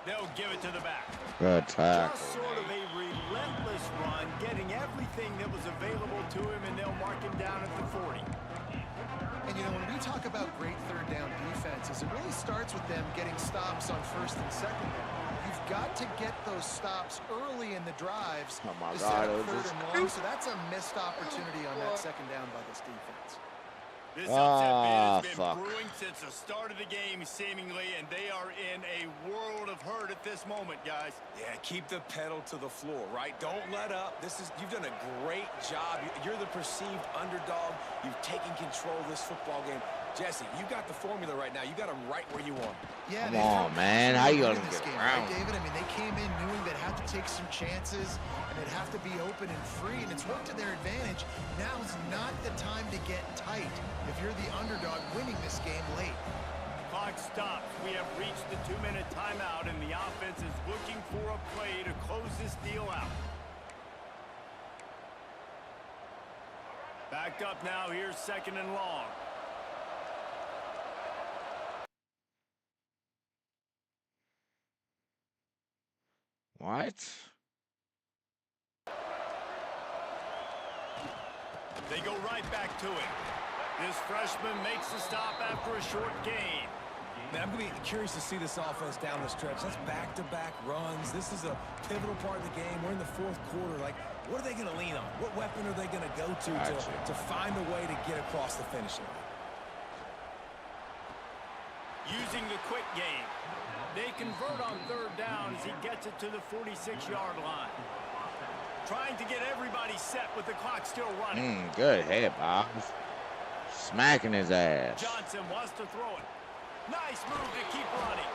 They'll give it to the back. Good tackle. Just sort of a relentless run, getting everything that was available to him, and they'll mark him down at the 40. And, you know, when we talk about great 3rd down defenses, it really starts with them getting stops on 1st and 2nd down. You've got to get those stops early in the drives Oh, my to God. set It up was 3rd just... and long, so that's a missed opportunity on that 2nd down by this defense. This upset bid has been fuck. brewing since the start of the game, seemingly, and they are in a world of hurt at this moment, guys. Yeah, keep the pedal to the floor, right? Don't let up. You've done a great job. You're the perceived underdog. You've taken control of this football game. Jesse, you got the formula right now. You got them right where you want them. Yeah, Come on, man. How you gonna this get game, around? right, David? I mean, they came in knowing they'd have to take some chances and they'd have to be open and free, and it's worked to their advantage. Now's not the time to get tight if you're the underdog winning this game late. Clock stops. We have reached the 2-minute timeout, and the offense is looking for a play to close this deal out. Backed up now. Here's 2nd and long. What? They go right back to it. This freshman makes the stop after a short gain. Man, I'm going to be curious to see this offense down the stretch. That's back-to-back runs. This is a pivotal part of the game. We're in the 4th quarter. Like, what are they going to lean on? What weapon are they going to go to find a way to get across the finish line? Using the quick game. They convert on 3rd down as he gets it to the 46-yard line. Trying to get everybody set with the clock still running. Good hit, Bob. Smacking his ass. Johnson wants to throw it. Nice move to keep running.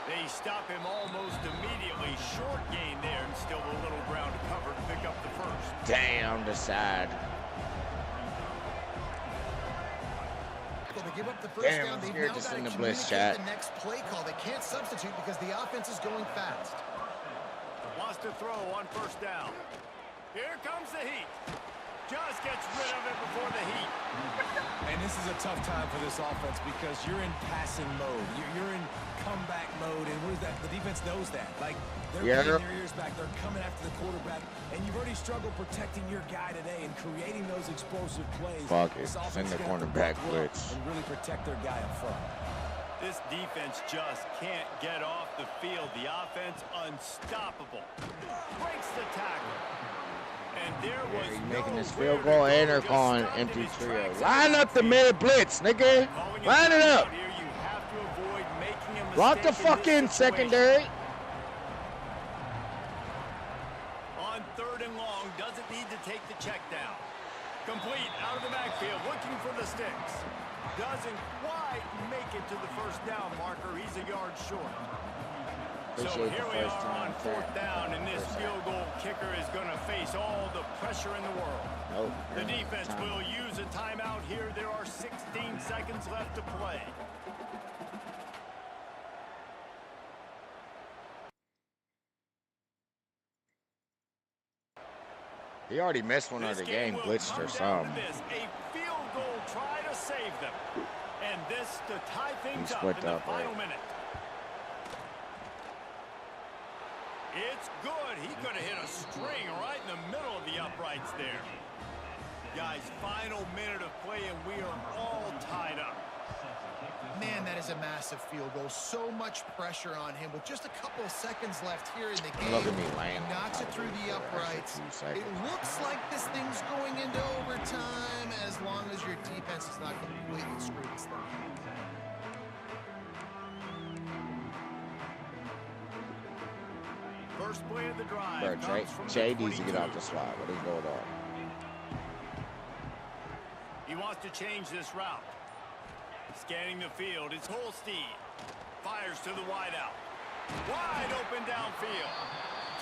They stop him almost immediately. Short gain there, and still a little ground to cover to pick up the 1st. Damn, the side. They give up the 1st Damn, down. I'm They've scared now to got send to the blitz communicate chat. the next play call. They can't substitute because the offense is going fast. Wants to throw on 1st down. Here comes the heat. just gets rid of it before the heat. And this is a tough time for this offense because you're in passing mode. You're in comeback mode, and what is that? The defense knows that. Like, they're getting their ears back. They're coming after the quarterback, and you've already struggled protecting your guy today and creating those explosive plays. Fuck it. Send the cornerback blitz. And really protect their guy up front. This defense just can't get off the field. The offense unstoppable. Breaks the tackle. And there was he's no making this where field to goal go, and they're just calling stopped in empty his trio. tracks. Line up the mid blitz, nigga. Line it up. Here, you have to avoid making a Block the mistake in fucking this situation. secondary. On 3rd and long, doesn't need to take the check down. Complete out of the backfield, looking for the sticks. Doesn't quite make it to the first down marker. He's a yard short. So here we are on 4th down, and this field goal kicker is going to face all the pressure in the world. Nope. The defense will use a timeout here. There are 16 seconds left to play. He already missed one of the game, blitzed or something. A field goal try to save them. And this to tie things up in the final minute. It's good. He could have hit a string right in the middle of the uprights there. Guys, final minute of play, and we are all tied up. Man, that is a massive field goal. So much pressure on him with just a couple of seconds left here in the game. Look at me, Lane. He knocks it through the uprights. It looks like this thing's going into overtime as long as your defense is not completely screwed this thing. First play of the drive. Bro, Jay needs to get out the slot. What is going on? He wants to change this route. Scanning the field, it's Holstein. Fires to the wideout. Wide open downfield.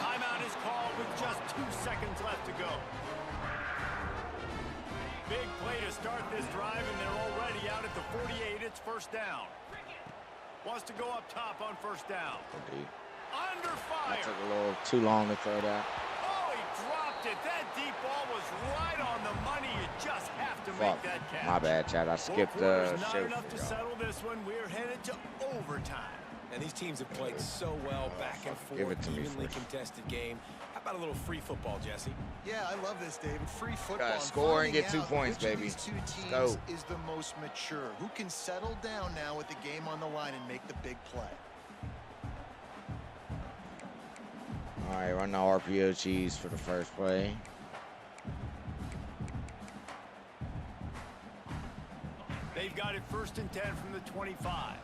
Timeout is called with just 2 seconds left to go. Big play to start this drive, and they're already out at the 48. It's first down. Wants to go up top on first down. Under fire. That took a little too long to throw that. Oh, he dropped it. That deep ball was right on the money. You just have to make that catch. My bad, Chad. I skipped the not show. enough to settle this one. We're headed to overtime. And these teams have played so well back and forth, evenly contested game. How about a little free football, Jesse? Yeah, I love this, David. Free football. Gotta score and get 2 points, baby. Which of these two teams Go. is the most mature? Who can settle down now with the game on the line and make the big play? All right, run the RPO cheese for the first play. They've got it 1st and 10 from the 25.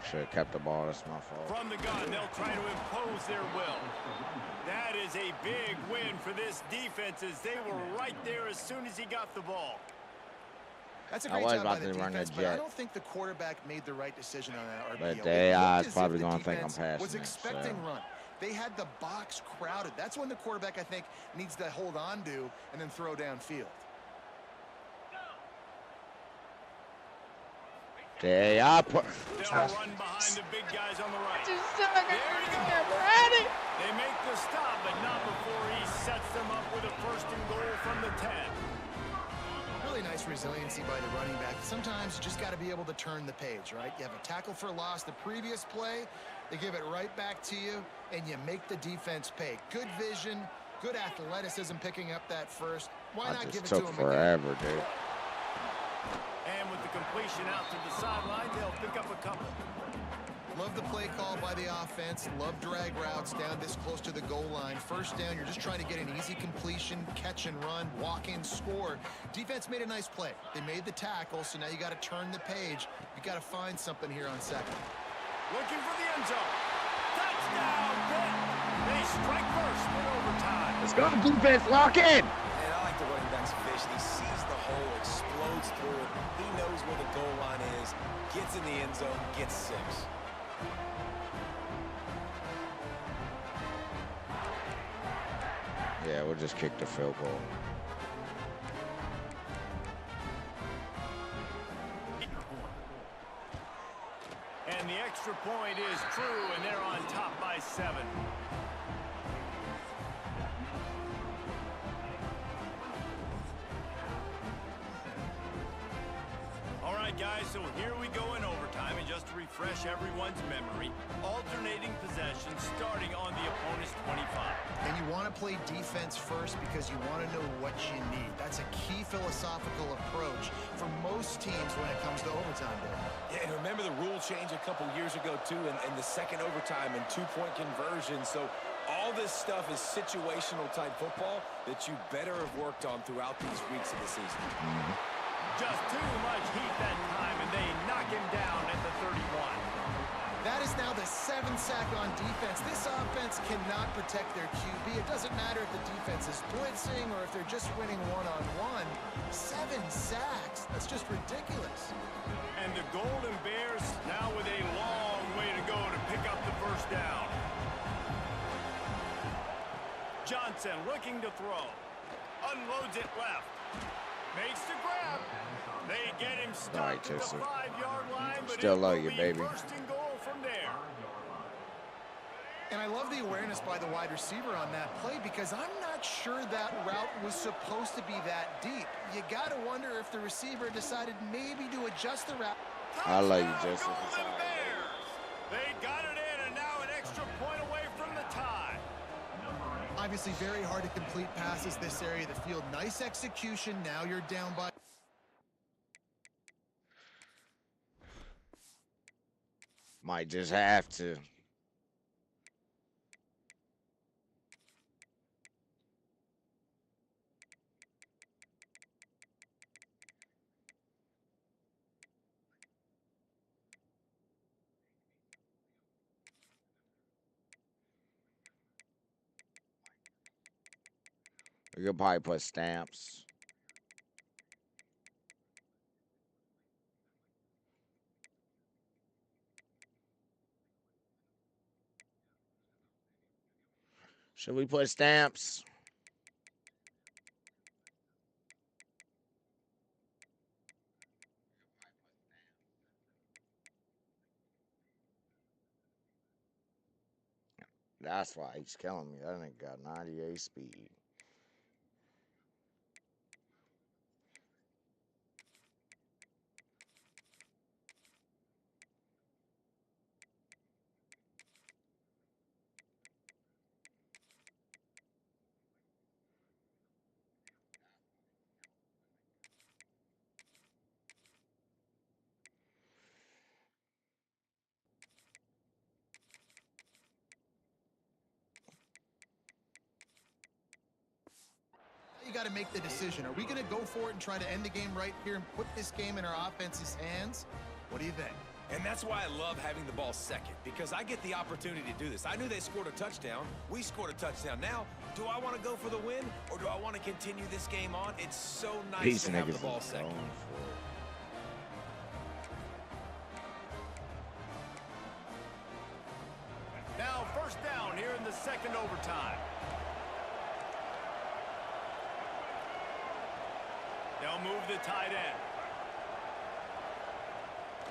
Should have kept the ball. That's my fault. From the gun, they'll try to impose their will. That is a big win for this defense as they were right there as soon as he got the ball. That's a great job by the defense, but I don't think the quarterback made the right decision on that RPO. But the AI is probably going to think I'm passing was expecting run. They had the box crowded. That's when the quarterback, I think, needs to hold on to and then throw downfield. The AI They'll run behind the big guys on the right. There you go. They make the stop, but not before he sets them up with a 1st and goal from the 10. Really nice resiliency by the running back. Sometimes you just got to be able to turn the page, right? You have a tackle for loss the previous play. They give it right back to you, and you make the defense pay. Good vision, good athleticism picking up that first. Why not give it to him again? Took forever, dude. And with the completion out to the sideline, they'll pick up a couple. Love the play call by the offense. Love drag routes down this close to the goal line. First down, you're just trying to get an easy completion, catch and run, walk in, score. Defense made a nice play. They made the tackle, so now you got to turn the page. You got to find something here on second. Looking for the end zone. Touchdown, Pitt. They strike first in overtime. Let's go, defense, lock in. And I like the running back's vision. He sees the hole, explodes through it. He knows where the goal line is, gets in the end zone, gets 6. Yeah, we'll just kick the field goal. And the extra point is true, and they're on top by 7. right, guys, so here we go in overtime, and just to refresh everyone's memory, alternating possessions starting on the opponent's 25. And you want to play defense first because you want to know what you need. That's a key philosophical approach for most teams when it comes to overtime, Dave. Yeah, and remember the rule change a couple years ago, too, and the second overtime and two-point conversion. So all this stuff is situational type football that you better have worked on throughout these weeks of the season. Just too much heat that time, and they knock him down at the 31. That is now the 7th sack on defense. This offense cannot protect their QB. It doesn't matter if the defense is blitzing or if they're just winning one-on-one. 7 sacks. That's just ridiculous. And the Golden Bears now with a long way to go to pick up the first down. Johnson looking to throw. Unloads it left. Makes the grab. They get him stuck at the 5-yard line, but still love you, baby. First and goal from there. And I love the awareness by the wide receiver on that play because I'm not sure that route was supposed to be that deep. You got to wonder if the receiver decided maybe to adjust the route. I love you, Jesse. Golden Bears. They got it in, and now an extra point away from the tie. Obviously very hard to complete passes this area of the field. Nice execution. Now you're down by. Might just have to. You could probably put stamps. Should we put stamps? That's why he's killing me. That nigga got 98 speed. You got to make the decision. Are we going to go for it and try to end the game right here and put this game in our offense's hands? What do you think? And that's why I love having the ball second, because I get the opportunity to do this. I knew they scored a touchdown. We scored a touchdown. Now, do I want to go for the win, or do I want to continue this game on? It's so nice to have the ball second. Now first down here in the second overtime. They'll move the tight end.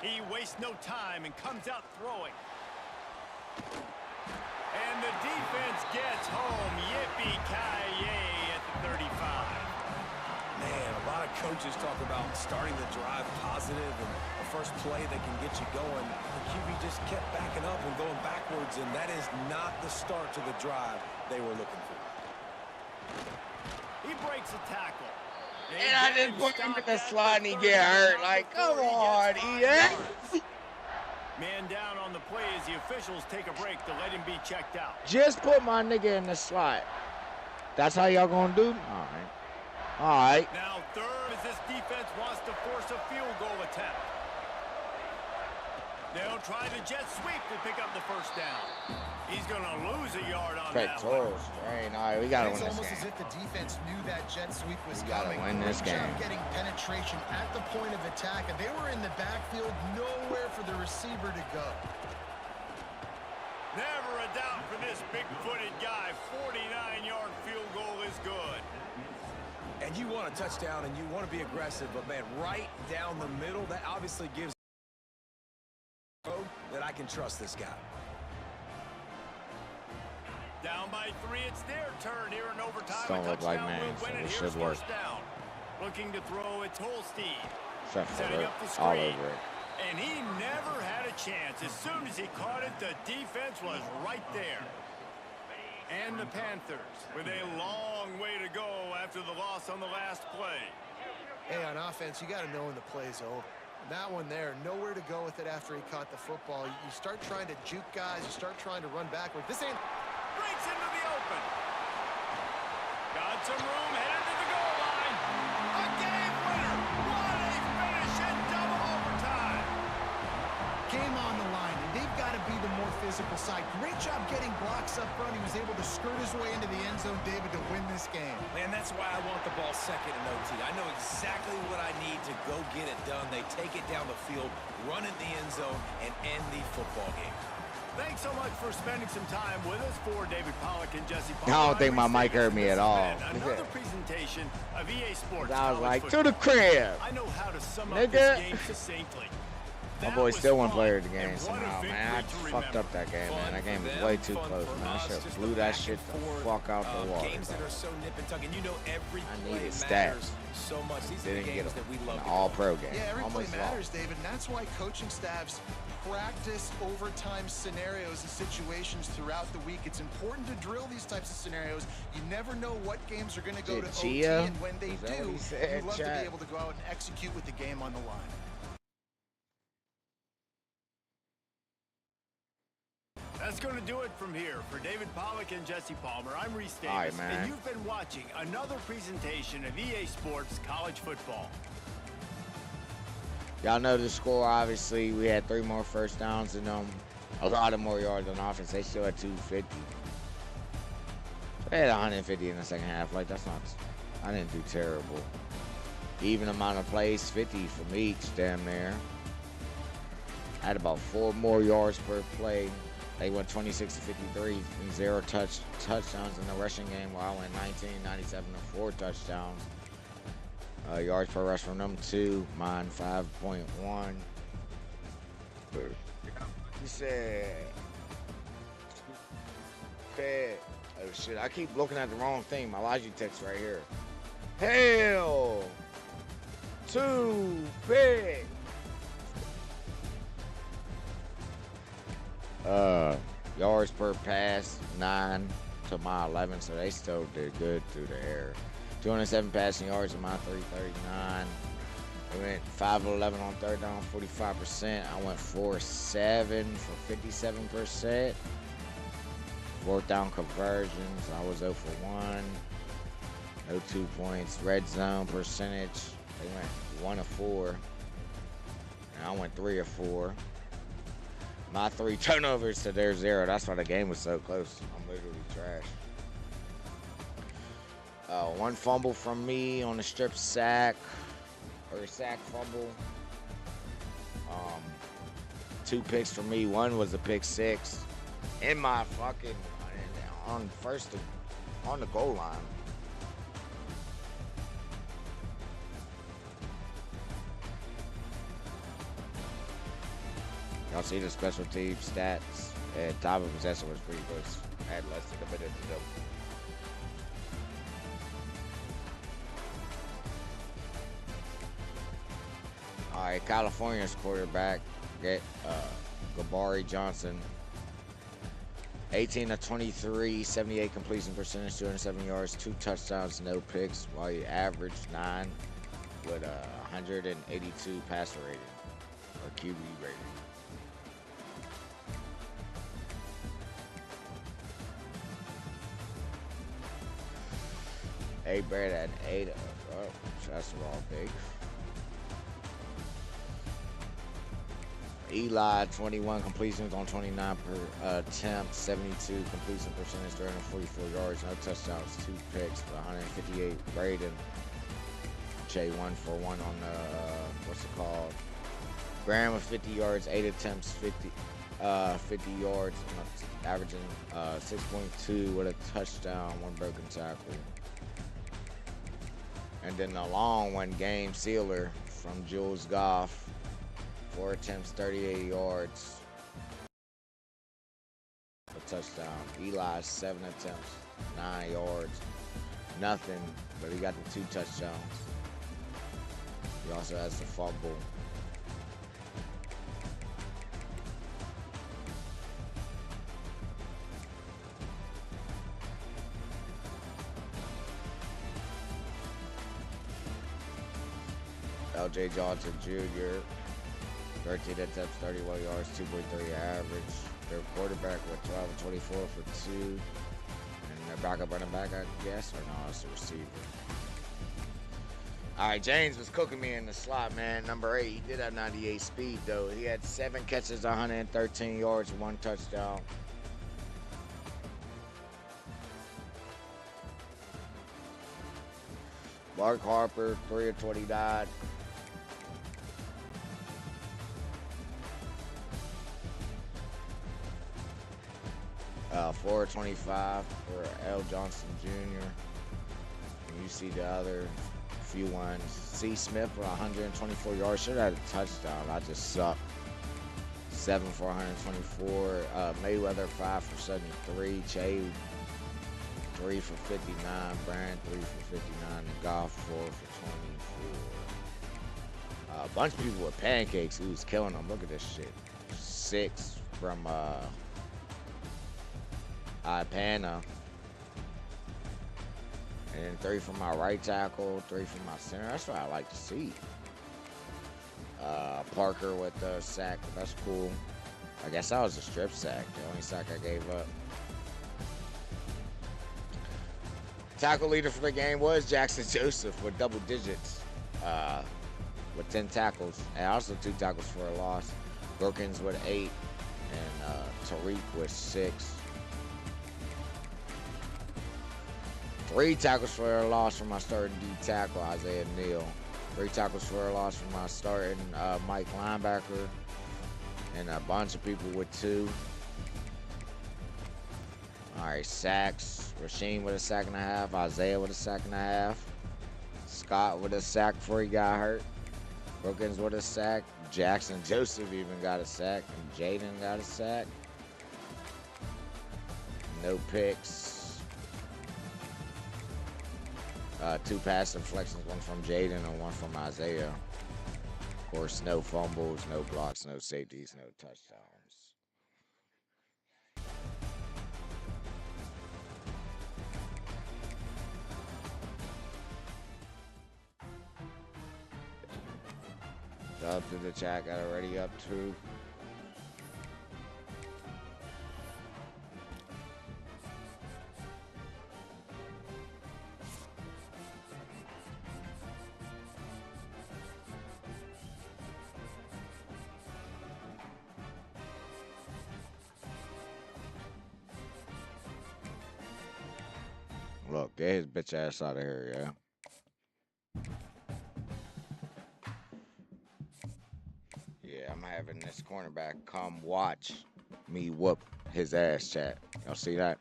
He wastes no time and comes out throwing. And the defense gets home. Yippee-ki-yay at the 35. Man, a lot of coaches talk about starting the drive positive and the first play that can get you going. The QB just kept backing up and going backwards, and that is not the start to the drive they were looking for. He breaks a tackle. And I just put him in the slot and he get hurt. Like, come on, Ian. Man down on the play as the officials take a break to let him be checked out. Just put my nigga in the slot. That's how y'all gonna do? All right. All right. Now third as this defense wants to force a field goal attempt. They'll try the jet sweep to pick up the first down. He's going to lose a yard on that one. All right, we got to win this game. It's almost as if the defense knew that jet sweep was We coming. got to win this game. Getting penetration at the point of attack, and they were in the backfield, nowhere for the receiver to go. Never a doubt for this big-footed guy. 49-yard field goal is good. And you want a touchdown and you want to be aggressive, but man, right down the middle, that obviously gives that I can trust this guy. Down by 3, it's their turn here in overtime. Don't look like man, will win so it. it Here's should work. first down. Looking to throw, it's Holstein. Except for Setting it, up the all screen. over it. And he never had a chance. As soon as he caught it, the defense was right there. And the Panthers with a long way to go after the loss on the last play. Hey, on offense, you got to know when the play's over. That one there, nowhere to go with it after he caught the football. You start trying to juke guys. You start trying to run backward. This ain't... Breaks into the open. Got some room, headed to the goal line. A game winner. What a finish in double overtime. Game on the line, and they've got to be the more physical side. Great job getting blocks up front. He was able to skirt his way into the end zone, David, to win this game. Man, that's why I want the ball second in OT. I know exactly what I need to go get it done. They take it down the field, run in the end zone, and end the football game. Thanks so much for spending some time with us. For David Pollock and Jesse I Palmer, don't think my mic heard me at all. Another presentation of EA Sports. I was like, football. to the crib. I know how to sum up Nigga. this game succinctly. My That boy was still one fun, player of the and game what a somehow, man. I victory to fucked remember. up that game, man. That game was Fun way for too them, close, fun man. I for should us, have just blew the that back shit and the forth, fuck out the water. Games that are so nip and tuck, and you know every I play needed matters stats. so much. These are Didn't the get games an that we love to all-pro game. Yeah, every play Almost matters, lost. David, and that's why coaching staffs practice overtime scenarios and situations throughout the week. It's important to drill these types of scenarios. You never know what games are going to go to OT, Chia? and when they Is that what do, he said, you love to chat? be able to go out and execute with the game on the line. That's going to do it from here. For David Pollock and Jesse Palmer, I'm Reese Davis, All right, man. and you've been watching another presentation of EA Sports College Football. Y'all know the score, obviously. We had 3 more first downs than them. A lot of more yards on offense. They still had 250. They had 150 in the second half. Like, that's not... I didn't do terrible. Even amount of plays, 50 from each, damn near. I had about 4 more yards per play. They went 26 to 53 and 0 touchdowns in the rushing game, while I went 19, 97 and 4 touchdowns. Yards per rush from them 2, mine 5.1. He said, oh shit, I keep looking at the wrong thing. My Logitech's right here. Hell, too big. Yards per pass 9 to my 11, so they still did good through the air. 207 passing yards to my 339. They went 5 of 11 on third down, 45%. I went 4-7 for 57%. Fourth down conversions, I was 0 for 1. No 2 points. Red zone percentage, they went 1 of 4. And I went 3 of 4. My 3 turnovers to their 0. That's why the game was so close. I'm literally trash. 1 fumble from me on a strip sack, or a sack fumble. 2 picks from me. 1 was a pick 6 in my fucking on the goal line. Y'all see the special team stats? And time of possession was pretty close. I had less than a minute to go. All right, California's quarterback, Gabari Johnson. 18 of 23, 78 completion percentage, 207 yards, 2 touchdowns, no picks, while he averaged 9 with a 182 passer rating, or QB rating. A Brad at 8. Oh, that's the wrong thing. Eli, 21 completions on 29 per attempt, 72 completion percentage, 344 yards, no touchdowns, 2 picks for 158 rating. Jay 1 for 1 on the, what's it called? Graham with 50 yards, 8 attempts, 50 yards, averaging 6.2 with a touchdown, 1 broken tackle. And then the long one, game sealer from Jules Goff. 4 attempts, 38 yards. A touchdown. Eli, 7 attempts, 9 yards. Nothing, but he got the 2 touchdowns. He also has the fumble. L.J. Johnson Jr., 13 attempts, 31 yards, 2.3 average. Their quarterback went 12 and 24 for 2. And their backup running back, I guess, or no, it's a receiver. All right, James was cooking me in the slot, man. Number 8, he did have 98 speed, though. He had 7 catches, 113 yards, 1 touchdown. Mark Harper, 3 of 29. Uh, 4 of 25 for L. Johnson Jr. And you see the other few ones. C. Smith for 124 yards. Should have had a touchdown. I just suck. 7 for 124. Mayweather 5 for 73. Che 3 for 59. Brand 3 for 59. And Goff 4 for 24. A bunch of people with pancakes. He was killing them. Look at this shit. 6 from Ipana. And then 3 from my right tackle, 3 from my center. That's what I like to see. Parker with the sack. That's cool. I guess that was a strip sack. The only sack I gave up. Tackle leader for the game was Jackson Joseph with double digits. With 10 tackles. And also 2 tackles for a loss. Brookins with 8. And Tariq with 6. 3 tackles for a loss from my starting D tackle, Isaiah Neal. 3 tackles for a loss from my starting Mike linebacker. And a bunch of people with 2. All right, sacks. Rasheem with a sack and a half. Isaiah with a sack and a half. Scott with a sack before he got hurt. Brookins with a sack. Jackson Joseph even got a sack. And Jaden got a sack. No picks. 2 pass deflections, 1 from Jaden and 1 from Isaiah. Of course, no fumbles, no blocks, no safeties, no touchdowns. Up to the chat, got already up to. Look, get his bitch ass out of here, yeah. Yeah, I'm having this cornerback come watch me whoop his ass, chat. Y'all see that?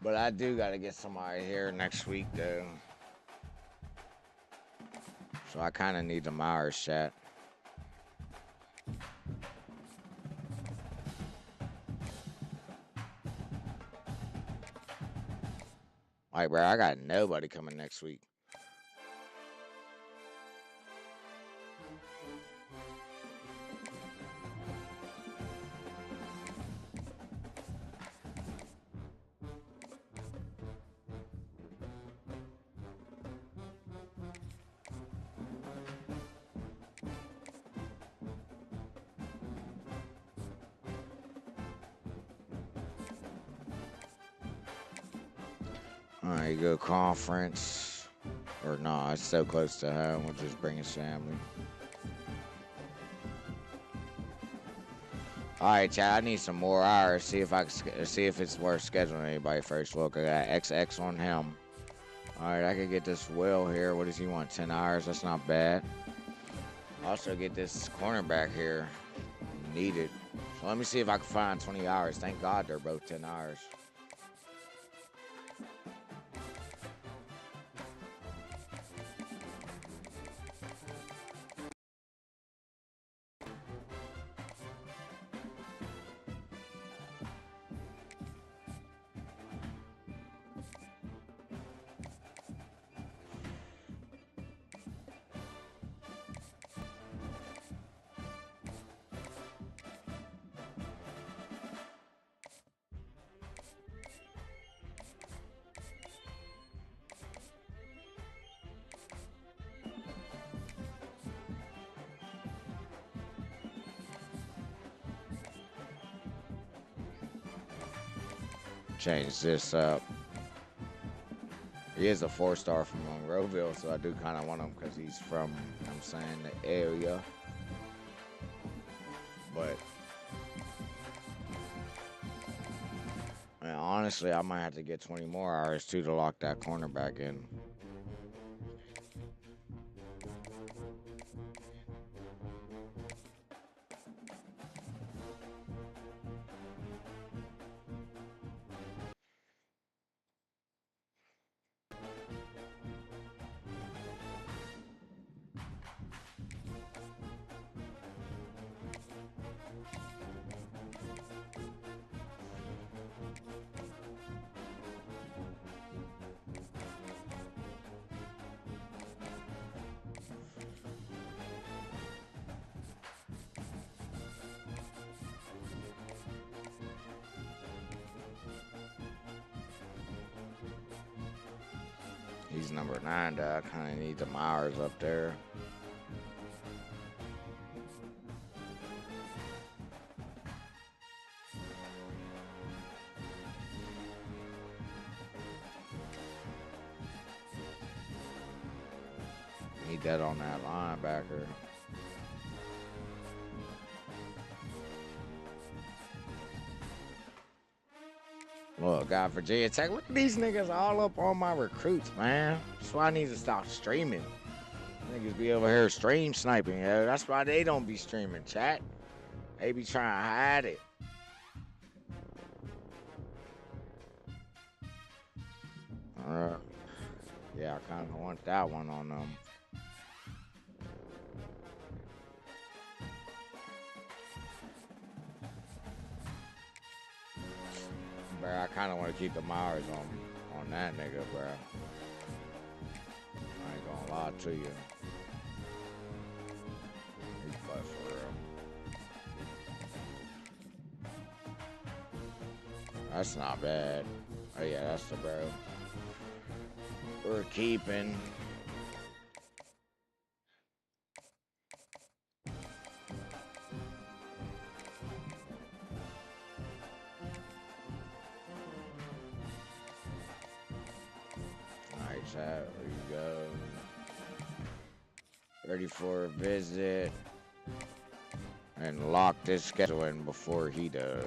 But I do got to get somebody here next week, though. So I kind of need the Myers, chat. Like, bro, I got nobody coming next week. All right, go conference. Or no, it's so close to home. We'll just bring his family. All right, Chad. I need some more hours. See if it's worth scheduling anybody first. Look, I got XX on him. All right, I could get this Will here. What does he want? 10 hours. That's not bad. Also get this cornerback here. Needed. So let me see if I can find 20 hours. Thank God they're both 10 hours. change this up. He is a 4-star from Monroeville, so I do kind of want him because he's from, I'm saying, the area. But man, honestly, I might have to get 20 more hours too to lock that cornerback in. He's number 9, though. I kind of need the Myers up there. Need that on that linebacker. Look, got Virginia Tech. Look at these niggas all up on my recruits, man. That's why I need to stop streaming. Niggas be over here stream sniping. Yeah, that's why they don't be streaming, chat. They be trying to hide it. Yeah, I kind of want that one on them. Bro, I kind of want to keep the Myers on that nigga, bro. I ain't gonna lie to you. He's close for real. That's not bad. Oh yeah, that's the bro. We're keeping. Alright, chat, there you go. Ready for a visit. And lock this schedule in before he does.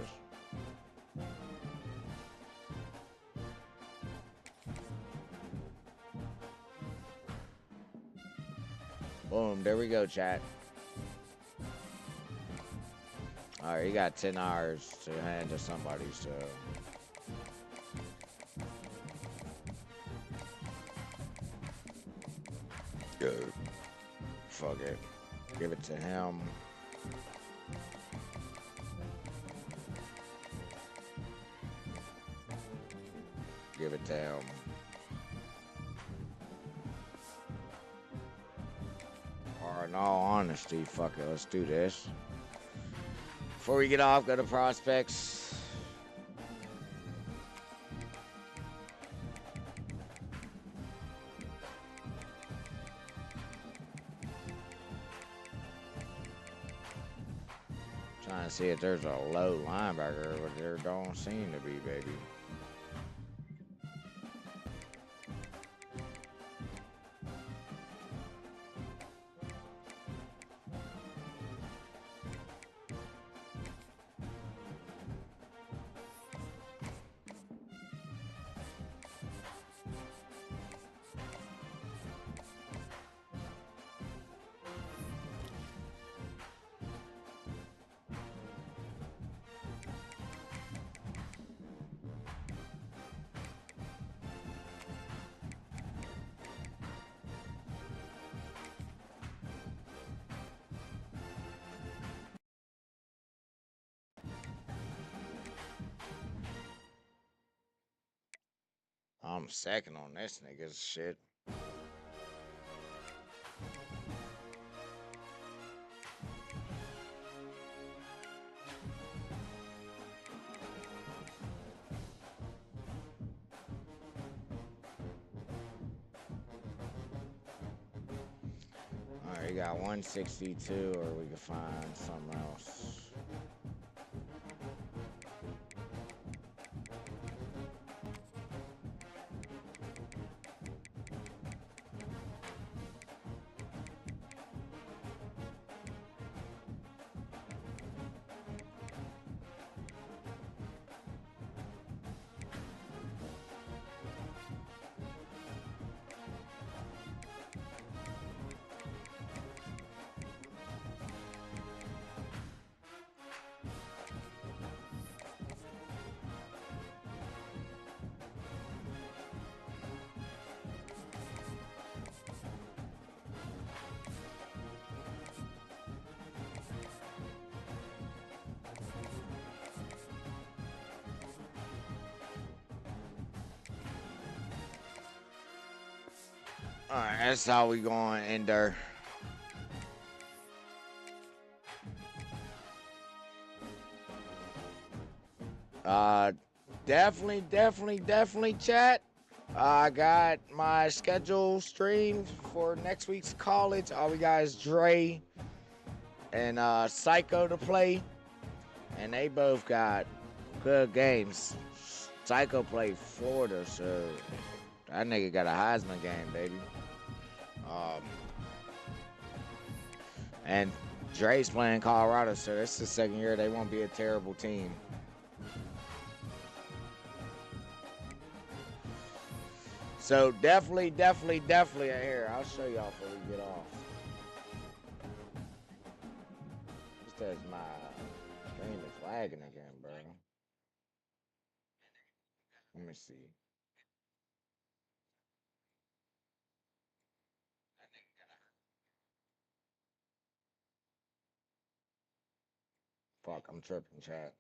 Boom, there we go, chat. Alright, you got 10 hours to hand to somebody, so. Good. Fuck it. Give it to him. Give it to him. Or in all honesty, fuck it, let's do this. Before we get off, go to prospects. Trying to see if there's a low linebacker, but there don't seem to be, baby. I'm second on this nigga's shit. Alright, you got 162, or we can find something else. All right, that's how we going to end there. Definitely, chat. I got my schedule streamed for next week's college. All we got is Dre and Psycho to play, and they both got good games. Psycho played Florida, so that nigga got a Heisman game, baby. And Dre's playing Colorado, so this is the second year. They won't be a terrible team. So definitely here. I'll show y'all before we get off. This says my stream is lagging again, bro. Let me see. Fuck, I'm tripping, chat.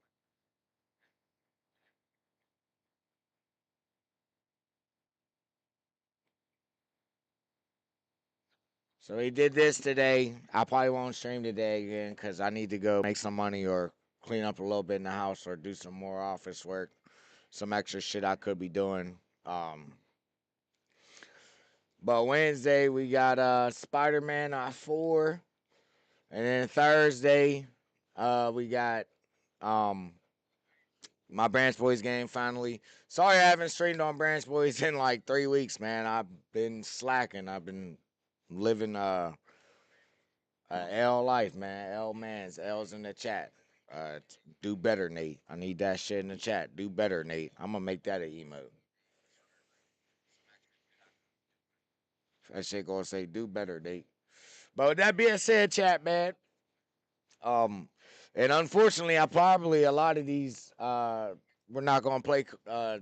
So he did this today. I probably won't stream today again because I need to go make some money or clean up a little bit in the house or do some more office work. Some extra shit I could be doing. But Wednesday we got Spider-Man 4. And then Thursday, we got my Branch Boys game finally. Sorry I haven't streamed on Branch Boys in like 3 weeks, man. I've been slacking. I've been living L life, man. L mans. L's in the chat. Do better, Nate. I need that shit in the chat. Do better, Nate. I'm gonna make that an emote. That shit gonna say do better, Nate. But with that being said, chat, man. Um, and unfortunately, I probably a lot of these we're not gonna play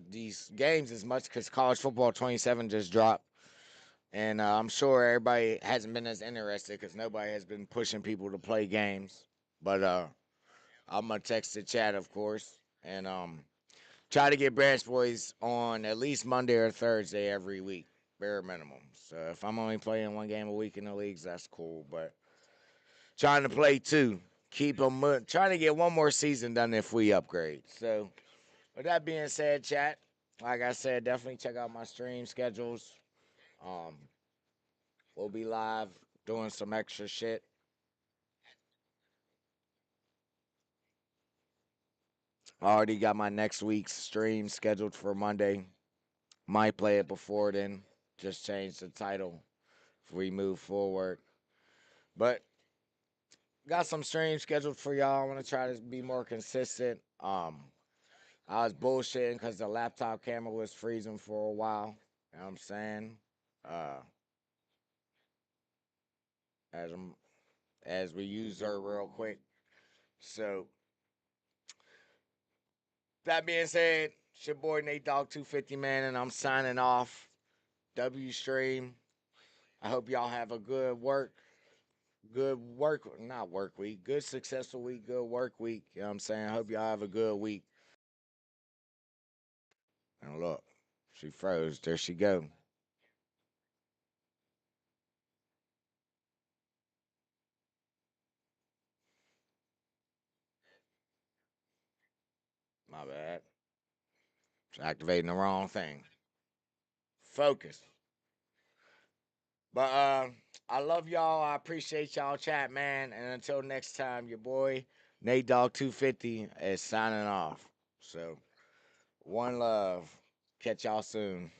these games as much because college football 27 just dropped, and I'm sure everybody hasn't been as interested because nobody has been pushing people to play games. But I'm gonna text the chat, of course, and try to get Branch Boys on at least Monday or Thursday every week, bare minimum. So if I'm only playing one game a week in the leagues, that's cool. But trying to play two. Keep them trying to get one more season done if we upgrade. So, with that being said, chat, like I said, definitely check out my stream schedules. Um, we'll be live doing some extra shit. I already got my next week's stream scheduled for Monday. Might play it before then. Just change the title if we move forward. But got some streams scheduled for y'all. I want to try to be more consistent. I was bullshitting because the laptop camera was freezing for a while. You know what I'm saying? Uh, as I'm, as we use her real quick. So that being said, it's your boy Nate Dogg 250 man, and I'm signing off. W stream. I hope y'all have a not work week, good successful week, good work week. You know what I'm saying? I hope y'all have a good week. And look, she froze. There she go. My bad. It's activating the wrong thing. Focus. But I love y'all. I appreciate y'all chat, man. And until next time, your boy Nate Dogg 250 is signing off. So one love. Catch y'all soon.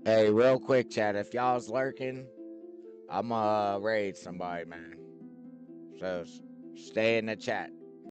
Hey, real quick, chat. If y'all's lurking, I'm raid somebody, man. So stay in the chat.